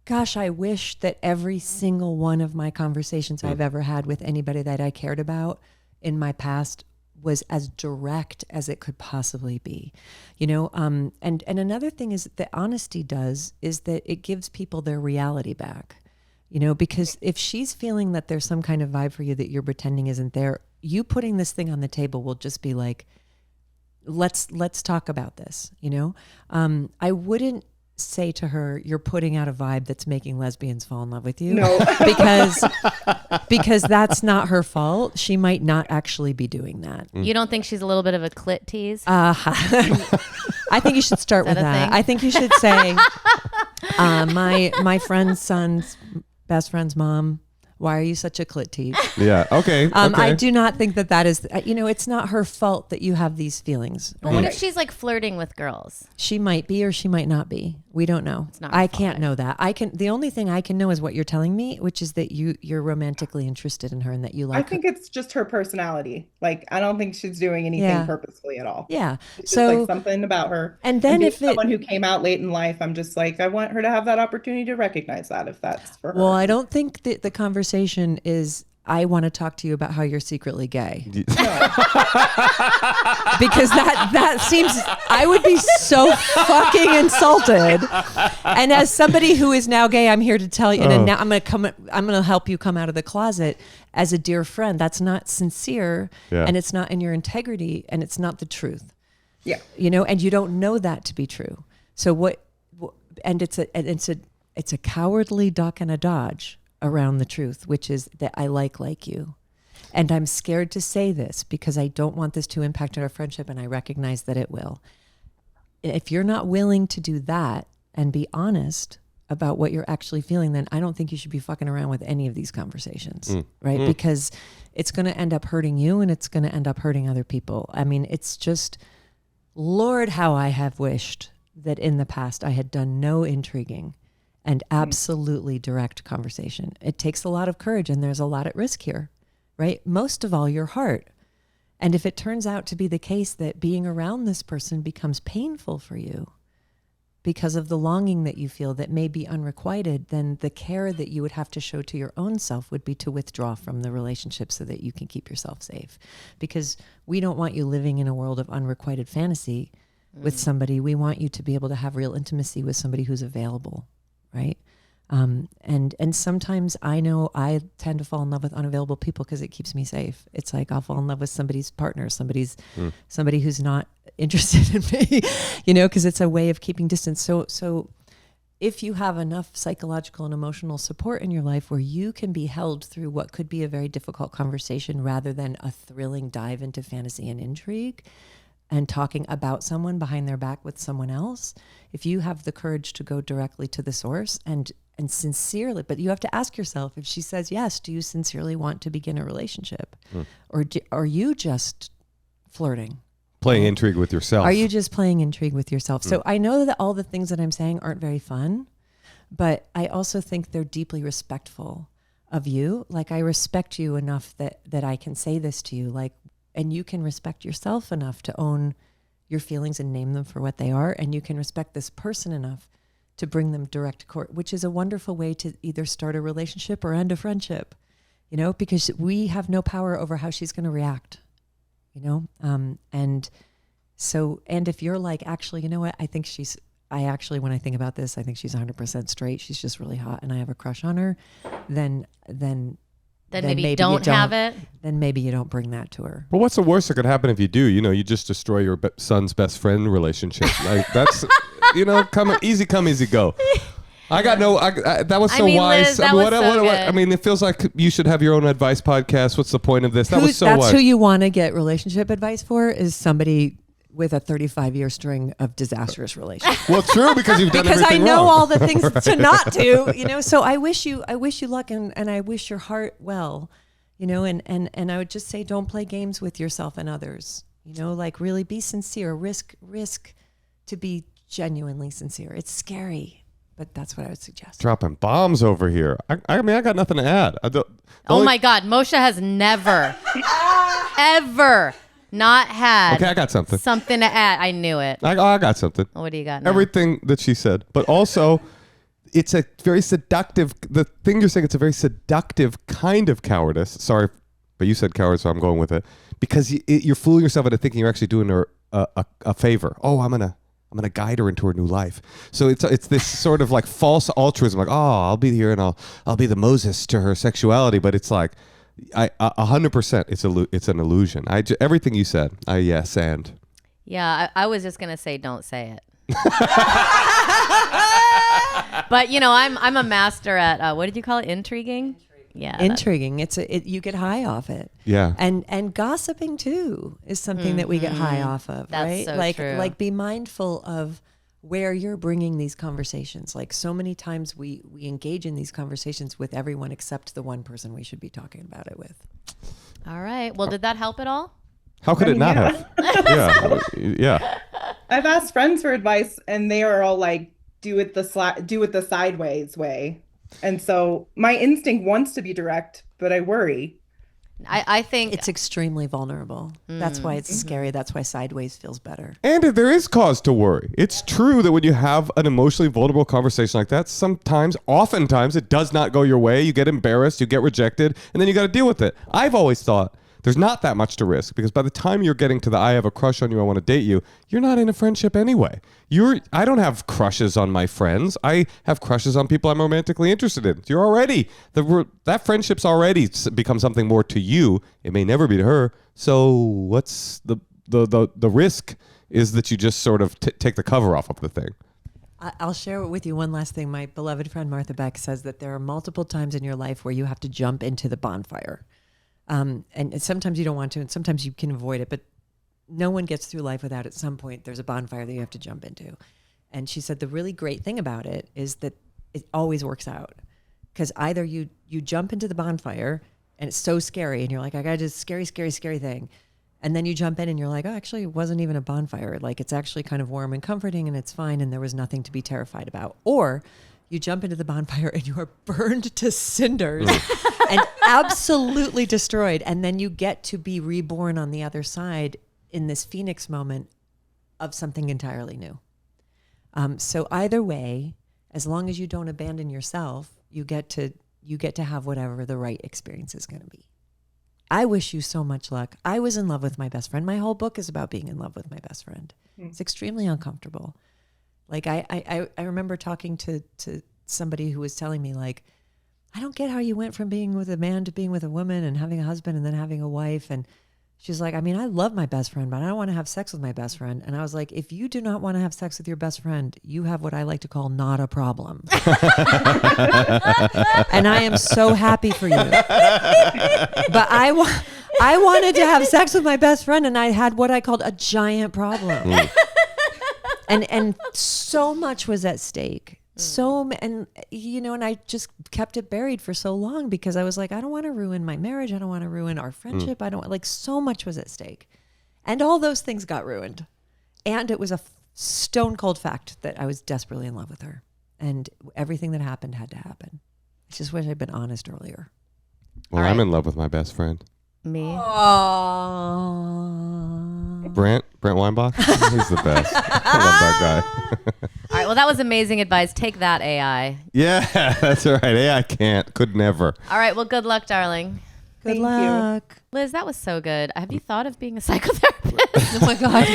gosh, I wish that every single one of my conversations I've ever had with anybody that I cared about in my past was as direct as it could possibly be, and another thing is that honesty is that it gives people their reality back, because if she's feeling that there's some kind of vibe for you that you're pretending isn't there, you putting this thing on the table will just be like, let's talk about this, I wouldn't say to her, you're putting out a vibe that's making lesbians fall in love with you. No. because that's not her fault. She might not actually be doing that. You don't think she's a little bit of a clit tease? I think you should start with that. I think you should say, my friend's son's best friend's mom, why are you such a clit tease? Yeah. Okay. I do not think that is, it's not her fault that you have these feelings. But what if she's like flirting with girls? She might be, or she might not be. We don't know. It's not her I fault. can't know that. The only thing I can know is what you're telling me, which is that you're romantically interested in her and that you like I think it's just her personality. Like, I don't think she's doing anything purposefully at all. Yeah. It's just like something about her. And then if someone who came out late in life, I'm just like, I want her to have that opportunity to recognize that if that's for her. Well, I don't think that the conversation is, I want to talk to you about how you're secretly gay. Because that seems, I would be so fucking insulted. And as somebody who is now gay, I'm here to tell you, and now I'm going to help you come out of the closet as a dear friend. That's not sincere, and it's not in your integrity, and it's not the truth. Yeah. And you don't know that to be true. So it's a cowardly duck and a dodge around the truth, which is that I like you. And I'm scared to say this because I don't want this to impact our friendship, and I recognize that it will. If you're not willing to do that and be honest about what you're actually feeling, then I don't think you should be fucking around with any of these conversations, right? Because it's going to end up hurting you, and it's going to end up hurting other people. I mean, it's just, Lord, how I have wished that in the past I had done no intriguing and absolutely direct conversation. It takes a lot of courage, and there's a lot at risk here, right? Most of all, your heart. And if it turns out to be the case that being around this person becomes painful for you because of the longing that you feel that may be unrequited, then the care that you would have to show to your own self would be to withdraw from the relationship so that you can keep yourself safe. Because we don't want you living in a world of unrequited fantasy with somebody. We want you to be able to have real intimacy with somebody who's available. Right. And sometimes I know I tend to fall in love with unavailable people because it keeps me safe. It's like I'll fall in love with somebody's partner, somebody who's not interested in me, because it's a way of keeping distance. So if you have enough psychological and emotional support in your life where you can be held through what could be a very difficult conversation rather than a thrilling dive into fantasy and intrigue and talking about someone behind their back with someone else, if you have the courage to go directly to the source and sincerely, but you have to ask yourself, if she says yes, do you sincerely want to begin a relationship? Or are you just flirting? Playing intrigue with yourself. Are you just playing intrigue with yourself? So I know that all the things that I'm saying aren't very fun, but I also think they're deeply respectful of you. Like, I respect you enough that I can say this to you, like, and you can respect yourself enough to own your feelings and name them for what they are. And you can respect this person enough to bring them direct to court, which is a wonderful way to either start a relationship or end a friendship, you know, because we have no power over how she's going to react. You know, and if you're like, actually, you know what, when I think about this, I think she's 100% straight. She's just really hot and I have a crush on her. Then maybe you don't have it. Then maybe you don't bring that to her. Well, what's the worst that could happen if you do? You know, you just destroy your son's best friend relationship. Like, that's, you know, easy come, easy go. I got that was so wise. Liz, that was so good. I mean, it feels like you should have your own advice podcast. What's the point of this? That was so wise. That's who you want to get relationship advice for, is somebody with a 35-year string of disastrous relationships. Well, true, because you've done because I everything know wrong. all the things to not do, you know. So I wish you luck and I wish your heart well, you know, and I would just say, don't play games with yourself and others, you know, like, really be sincere, risk to be genuinely sincere. It's scary. But that's what I would suggest. Dropping bombs over here. I mean, I got nothing to add. My God. Moshe has never, ever not had Okay, I got something. Something to add. I knew it. I got something. What do you got now? Everything that she said. But also, it's a very seductive, the thing you're saying, it's a very seductive kind of cowardice. Sorry, but you said cowardice, so I'm going with it. Because you're fooling yourself into thinking you're actually doing her a favor. Oh, I'm going to guide her into her new life. So it's this sort of like false altruism, like, oh, I'll be here and I'll be the Moses to her sexuality. But it's like, 100% it's an illusion. Everything you said, yes, and. Yeah, I was just going to say, don't say it. But, you know, I'm a master at, what did you call it? Intriguing? Yeah. Intriguing. You get high off it. Yeah. And gossiping too is something that we get high off of, That's right? so like true. Like, be mindful of where you're bringing these conversations. Like, so many times we engage in these conversations with everyone except the one person we should be talking about it with. All right. Well, did that help at all? How could it not have? Yeah. I've asked friends for advice and they are all like, do it the sideways way. And so my instinct wants to be direct, but I worry. I think it's extremely vulnerable. That's why it's scary. That's why sideways feels better. And there is cause to worry. It's true that when you have an emotionally vulnerable conversation like that, oftentimes it does not go your way. You get embarrassed, you get rejected, and then you got to deal with it. I've always thought there's not that much to risk, because by the time you're getting to the I have a crush on you, I want to date you, you're not in a friendship anyway. I don't have crushes on my friends. I have crushes on people I'm romantically interested in. You're already, that friendship's already become something more to you. It may never be to her. So what's the risk is that you just sort of take the cover off of the thing. I'll share with you one last thing. My beloved friend Martha Beck says that there are multiple times in your life where you have to jump into the bonfire. And sometimes you don't want to, and sometimes you can avoid it, but no one gets through life without, at some point, there's a bonfire that you have to jump into. And she said the really great thing about it is that it always works out. Because either you jump into the bonfire and it's so scary and you're like, I got this scary, scary, scary thing. And then you jump in and you're like, oh, actually, it wasn't even a bonfire. Like, it's actually kind of warm and comforting and it's fine and there was nothing to be terrified about. Or you jump into the bonfire and you are burned to cinders and absolutely destroyed. And then you get to be reborn on the other side in this phoenix moment of something entirely new. So either way, as long as you don't abandon yourself, you get to have whatever the right experience is going to be. I wish you so much luck. I was in love with my best friend. My whole book is about being in love with my best friend. It's extremely uncomfortable. Like, I remember talking to somebody who was telling me, like, I don't get how you went from being with a man to being with a woman and having a husband and then having a wife. And She's like, I mean, I love my best friend, but I don't want to have sex with my best friend. And I was like, if you do not want to have sex with your best friend, you have what I like to call not a problem. And I am so happy for you. But I wanted to have sex with my best friend, and I had what I called a giant problem. And so much was at stake. And I just kept it buried for so long because I was like, I don't want to ruin my marriage. I don't want to ruin our friendship. I don't so much was at stake. And all those things got ruined. And it was a stone cold fact that I was desperately in love with her. And everything that happened had to happen. I just wish I'd been honest earlier. Well, I'm in love with my best friend. Me. Oh. Brent Weinbach. He's the best. I love that guy. All right. Well, that was amazing advice. Take that, AI. Yeah, that's right. AI could never. All right. Well, good luck, darling. Good Thank luck. Liz, that was so good. Have you thought of being a psychotherapist? Oh my God.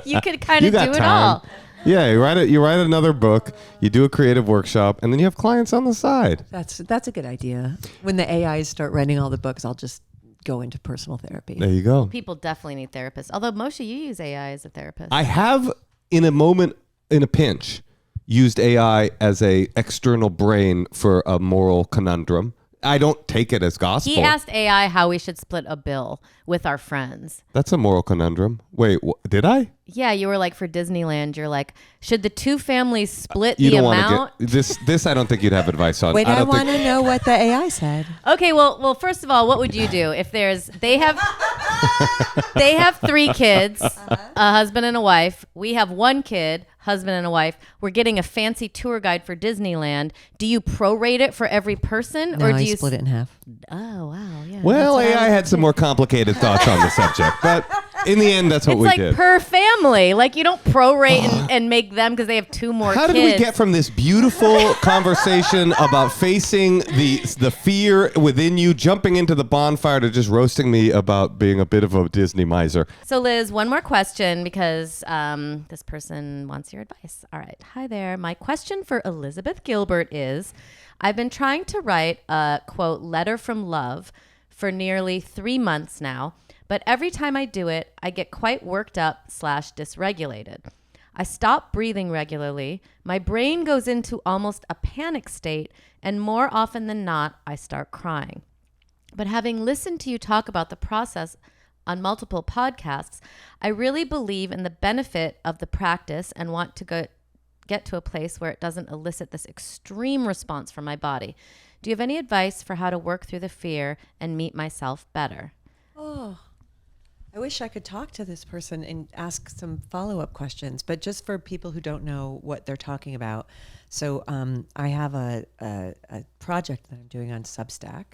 You could kind You of got do it time. all. Yeah, you write another book, you do a creative workshop, and then you have clients on the side. That's a good idea. When the AIs start writing all the books, I'll just go into personal therapy. There you go. People definitely need therapists. Although, Moshe, you use AI as a therapist. I have, in a pinch, used AI as a external brain for a moral conundrum. I don't take it as gospel. He asked AI how we should split a bill with our friends. That's a moral conundrum. Wait, did I? Yeah, you were like, for Disneyland, you're like, should the two families split You the don't amount? want to get this. I don't think you'd have advice on. Wait, I don't want think, to know what the AI said. Okay, well, first of all, what would you do if they have 3 kids, a husband and a wife. We have 1 kid, husband and a wife. We're getting a fancy tour guide for Disneyland. Do you prorate it for every person, No, or do I you split it in half. Oh wow, yeah. Well, that's what AI had some more complicated thoughts on the subject, but in the end, that's what It's we like did. per family. Like you don't prorate and make them because they have 2 more How kids. did we get from this beautiful conversation about facing the fear within you, jumping into the bonfire, to just roasting me about being a bit of a Disney miser? So Liz, one more question because this person wants your advice. All right. Hi there. My question for Elizabeth Gilbert is, I've been trying to write a, quote, letter from love for nearly 3 months now, but every time I do it, I get quite worked up / dysregulated. I stop breathing regularly. My brain goes into almost a panic state, and more often than not, I start crying. But having listened to you talk about the process on multiple podcasts, I really believe in the benefit of the practice and want to get to a place where it doesn't elicit this extreme response from my body. Do you have any advice for how to work through the fear and meet myself better? Oh, I wish I could talk to this person and ask some follow-up questions, but just for people who don't know what they're talking about. So I have a project that I'm doing on Substack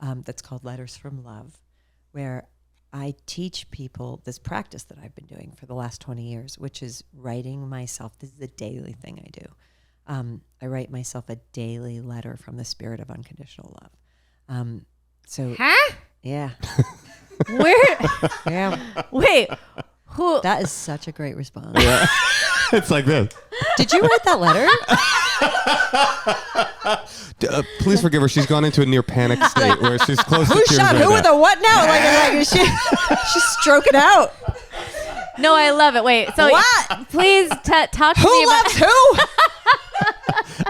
that's called Letters from Love, where I teach people this practice that I've been doing for the last 20 years, which is writing myself. This is a daily thing I do. I write myself a daily letter from the spirit of unconditional love. Huh? Yeah. Where? Yeah. Wait, who? That is such a great response. Yeah. It's like this. Did you write that letter? Please forgive her. She's gone into a near panic state where she's close to Who tears shot right who now. with a what now? Like she's stroking out. No, I love it. Wait, so What? please talk to Who me about. loves who?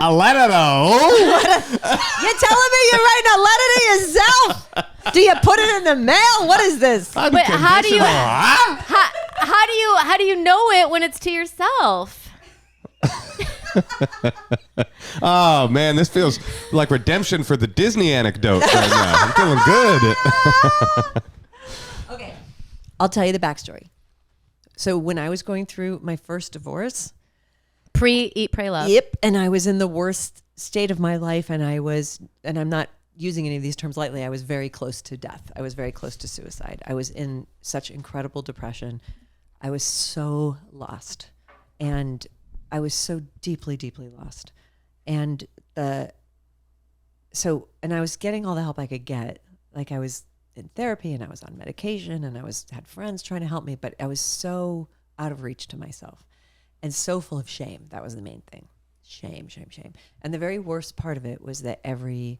A letter, though. You're telling me you're writing a letter to yourself? Do you put it in the mail? What is this? But how do you? Unconditional. How do you know it when it's to yourself? Oh, man, this feels like redemption for the Disney anecdote right now. I'm feeling good. Okay. I'll tell you the backstory. So when I was going through my first divorce, Eat, Pray, Love. yep, and I was in the worst state of my life, and I'm not using any of these terms lightly, I was very close to death. I was very close to suicide. I was in such incredible depression. I was so lost, and I was so deeply, deeply lost. And I was getting all the help I could get. Like I was in therapy and I was on medication and had friends trying to help me, but I was so out of reach to myself and so full of shame. That was the main thing. Shame, shame, shame. And the very worst part of it was that every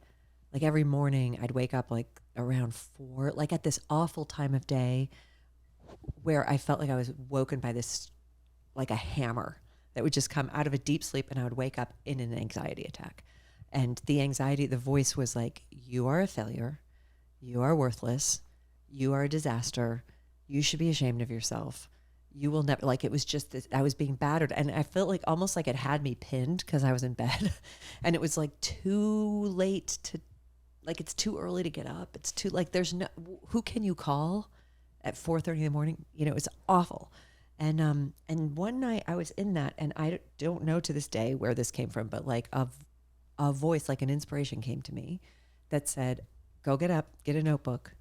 Like every morning I'd wake up like around 4, like at this awful time of day where I felt like I was woken by this, like a hammer that would just come out of a deep sleep, and I would wake up in an anxiety attack. And the anxiety, the voice was like, you are a failure. You are worthless. You are a disaster. You should be ashamed of yourself. You will never, like, it was just this, I was being battered. And I felt like almost like it had me pinned because I was in bed. And it was like too late to, like, it's too early to get up. It's too, like, there's no, who can you call at 4:30 in the morning? You know, it's awful. And one night I was in that, and I don't know to this day where this came from, but like a voice, like an inspiration came to me that said, go get up, get a notebook,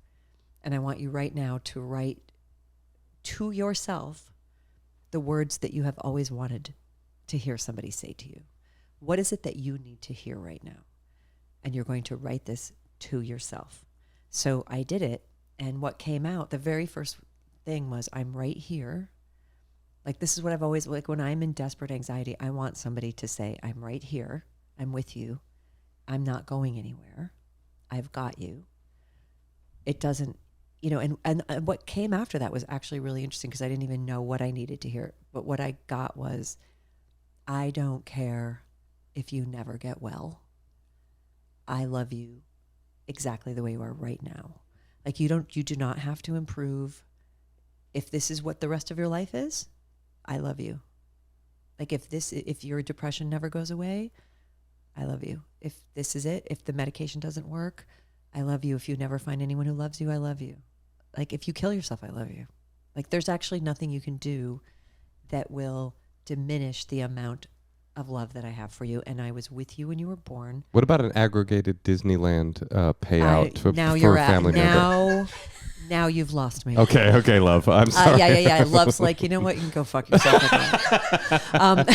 and I want you right now to write to yourself the words that you have always wanted to hear somebody say to you. What is it that you need to hear right now? And you're going to write this to yourself. So I did it, and what came out, the very first thing was, I'm right here. Like, this is what I've always, like, when I'm in desperate anxiety, I want somebody to say, I'm right here. I'm with you. I'm not going anywhere. I've got you. It doesn't, you know, and what came after that was actually really interesting because I didn't even know what I needed to hear. But what I got was, I don't care if you never get well. I love you exactly the way you are right now. Like, you do not have to improve. If this is what the rest of your life is, I love you. Like, if your depression never goes away, I love you. If this is it, if the medication doesn't work, I love you. If you never find anyone who loves you, I love you. Like, if you kill yourself, I love you. Like, there's actually nothing you can do that will diminish the amount of love that I have for you. And I was with you when you were born. What about an aggregated Disneyland payout for you're a family member? Now you've lost me. Okay, love. I'm sorry. Yeah. Love's like, you know what? You can go fuck yourself again.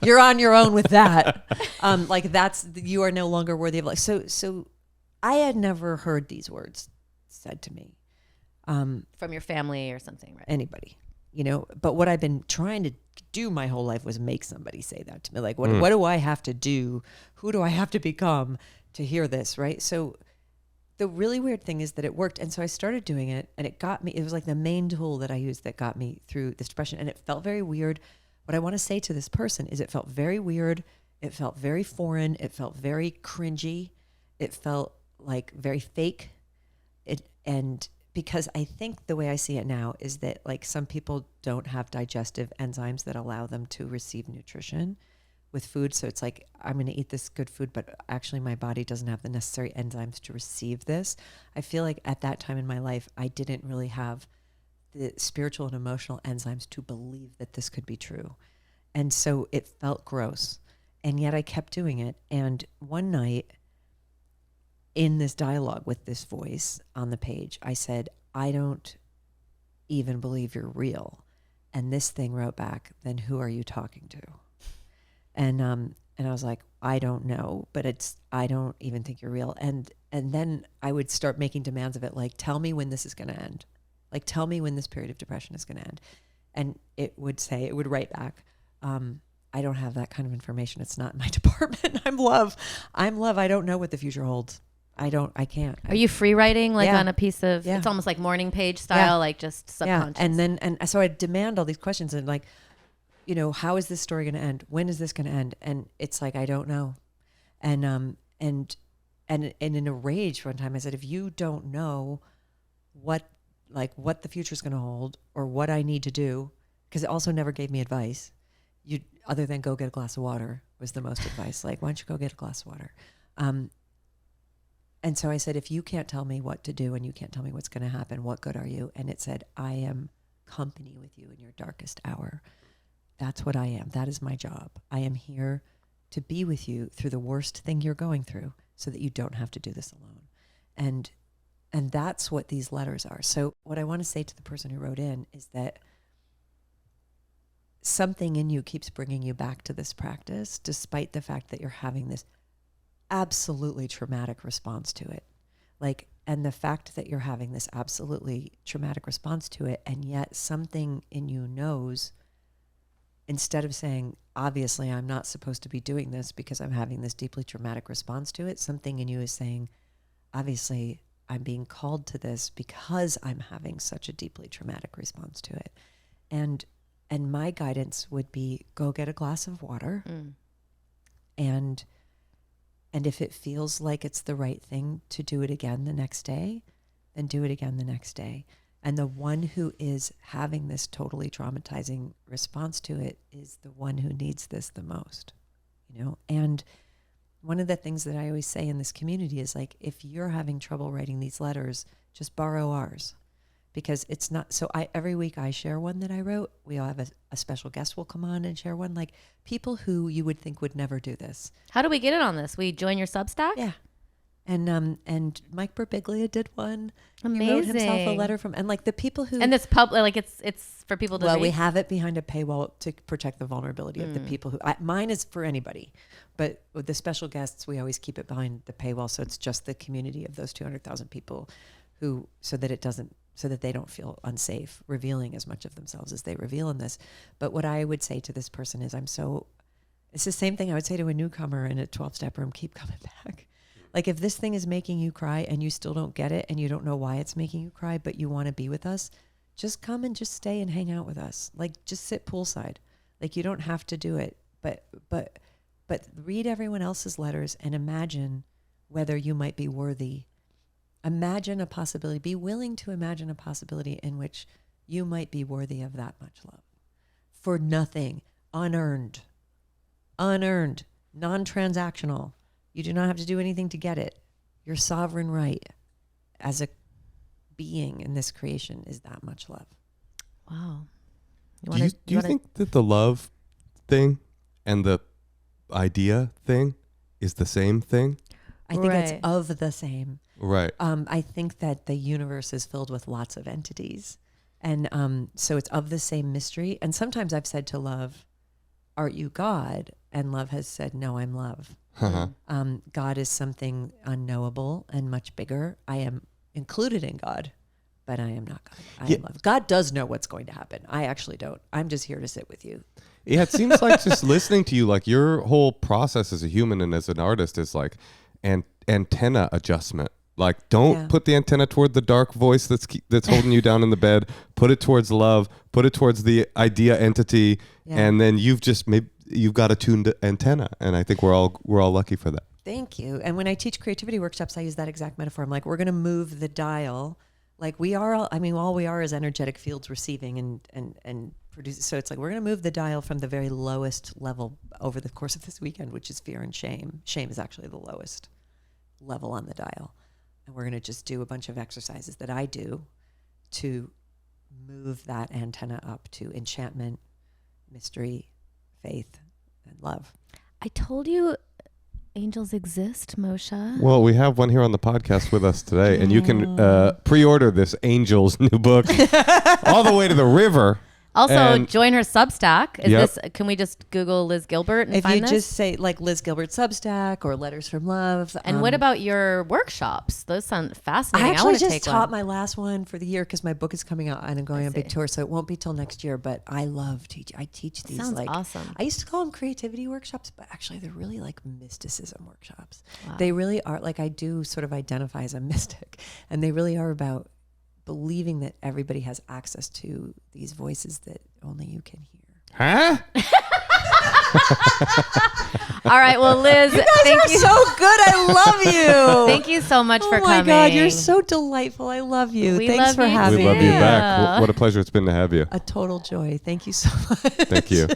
You're on your own with that. Like, you are no longer worthy of life. So I had never heard these words said to me. From your family or something, right? Anybody, you know, but what I've been trying to do my whole life was make somebody say that to me. Like, what do I have to do? Who do I have to become to hear this? Right. So the really weird thing is that it worked. And so I started doing it, and it got me, it was like the main tool that I used that got me through this depression. And it felt very weird. What I want to say to this person is it felt very weird. It felt very foreign. It felt very cringy. It felt like very fake. And because I think the way I see it now is that, like, some people don't have digestive enzymes that allow them to receive nutrition with food. So it's like, I'm going to eat this good food, but actually my body doesn't have the necessary enzymes to receive this. I feel like at that time in my life, I didn't really have the spiritual and emotional enzymes to believe that this could be true. And so it felt gross. And yet I kept doing it. And one night in this dialogue with this voice on the page, I said, I don't even believe you're real. And this thing wrote back, then who are you talking to? And I was like, I don't know, but I don't even think you're real. And then I would start making demands of it, like, tell me when this is going to end. Like, tell me when this period of depression is going to end. And it would write back, I don't have that kind of information. It's not in my department. I'm love. I don't know what the future holds. I can't. Are you free writing, like, on a piece of, it's almost like morning page style, like just subconscious. Yeah. And so I demand all these questions, and, like, you know, how is this story going to end? When is this going to end? And it's like, I don't know. And in a rage one time I said, if you don't know what the future is going to hold or what I need to do, because it also never gave me advice, other than go get a glass of water was the most advice. Like, why don't you go get a glass of water? And so I said, if you can't tell me what to do and you can't tell me what's going to happen, what good are you? And it said, I am company with you in your darkest hour. That's what I am. That is my job. I am here to be with you through the worst thing you're going through so that you don't have to do this alone. And that's what these letters are. So what I want to say to the person who wrote in is that something in you keeps bringing you back to this practice, despite the fact that you're having this absolutely traumatic response to it. Like, and the fact that you're having this absolutely traumatic response to it, and yet something in you knows instead of saying, obviously, I'm not supposed to be doing this because I'm having this deeply traumatic response to it, something in you is saying, obviously, I'm being called to this because I'm having such a deeply traumatic response to it. And my guidance would be, go get a glass of water. And if it feels like it's the right thing to do it again the next day, then do it again the next day. And the one who is having this totally traumatizing response to it is the one who needs this the most, you know? And one of the things that I always say in this community is like, if you're having trouble writing these letters, just borrow ours. Because it's not, so every week I share one that I wrote. We all have a special guest will come on and share one, like people who you would think would never do this. How do we get in on this? We join your Substack? Yeah. And Mike Birbiglia did one. Amazing. He wrote himself a letter from, and like the people who. And it's like it's for people to read? Well, we have it behind a paywall to protect the vulnerability of the people who, mine is for anybody, but with the special guests, we always keep it behind the paywall. So it's just the community of those 200,000 people so that they don't feel unsafe revealing as much of themselves as they reveal in this. But what I would say to this person is, it's the same thing I would say to a newcomer in a 12-step room, keep coming back. Like if this thing is making you cry and you still don't get it and you don't know why it's making you cry, but you want to be with us, just come and just stay and hang out with us. Like just sit poolside. Like you don't have to do it, but read everyone else's letters and imagine whether you might be worthy. Imagine a possibility, be willing to imagine a possibility in which you might be worthy of that much love. For nothing, unearned, non-transactional. You do not have to do anything to get it. Your sovereign right as a being in this creation is that much love. Wow. Do you think that the love thing and the idea thing is the same thing? I think it's of the same. Right. I think that the universe is filled with lots of entities. And so it's of the same mystery. And sometimes I've said to love, "Art you God?" And love has said, "No, I'm love." God is something unknowable and much bigger. I am included in God, but I am not God. I am love. God does know what's going to happen. I actually don't. I'm just here to sit with you. Yeah, it seems like just listening to you, like your whole process as a human and as an artist is like an antenna adjustment. Like, don't put the antenna toward the dark voice that's holding you down in the bed. Put it towards love. Put it towards the idea entity, and then you've got a tuned antenna. And I think we're all lucky for that. Thank you. And when I teach creativity workshops, I use that exact metaphor. I'm like, we're going to move the dial. Like we are. All we are is energetic fields receiving and producing. So it's like we're going to move the dial from the very lowest level over the course of this weekend, which is fear and shame. Shame is actually the lowest level on the dial. And we're going to just do a bunch of exercises that I do to move that antenna up to enchantment, mystery, faith, and love. I told you angels exist, Moshe. Well, we have one here on the podcast with us today, and you can pre-order this Angel's new book all the way to the river. Also, join her Substack. Can we just Google Liz Gilbert and if find you this? just say like Liz Gilbert Substack or Letters from Love. And what about your workshops? Those sound fascinating. I actually want to just take taught one. my last one for the year because my book is coming out and I'm going on a big tour, so it won't be till next year. But I love teaching. I teach these Sounds awesome. I used to call them creativity workshops, but actually they're really like mysticism workshops. Wow. They really are. Like I do sort of identify as a mystic, and they really are about believing that everybody has access to these voices that only you can hear. Huh? All right. Well, Liz, you guys are so good. I love you. Thank you so much for coming. Oh my God, you're so delightful. I love you. Thanks for having me. We love you back. What a pleasure it's been to have you. A total joy. Thank you so much. Thank you.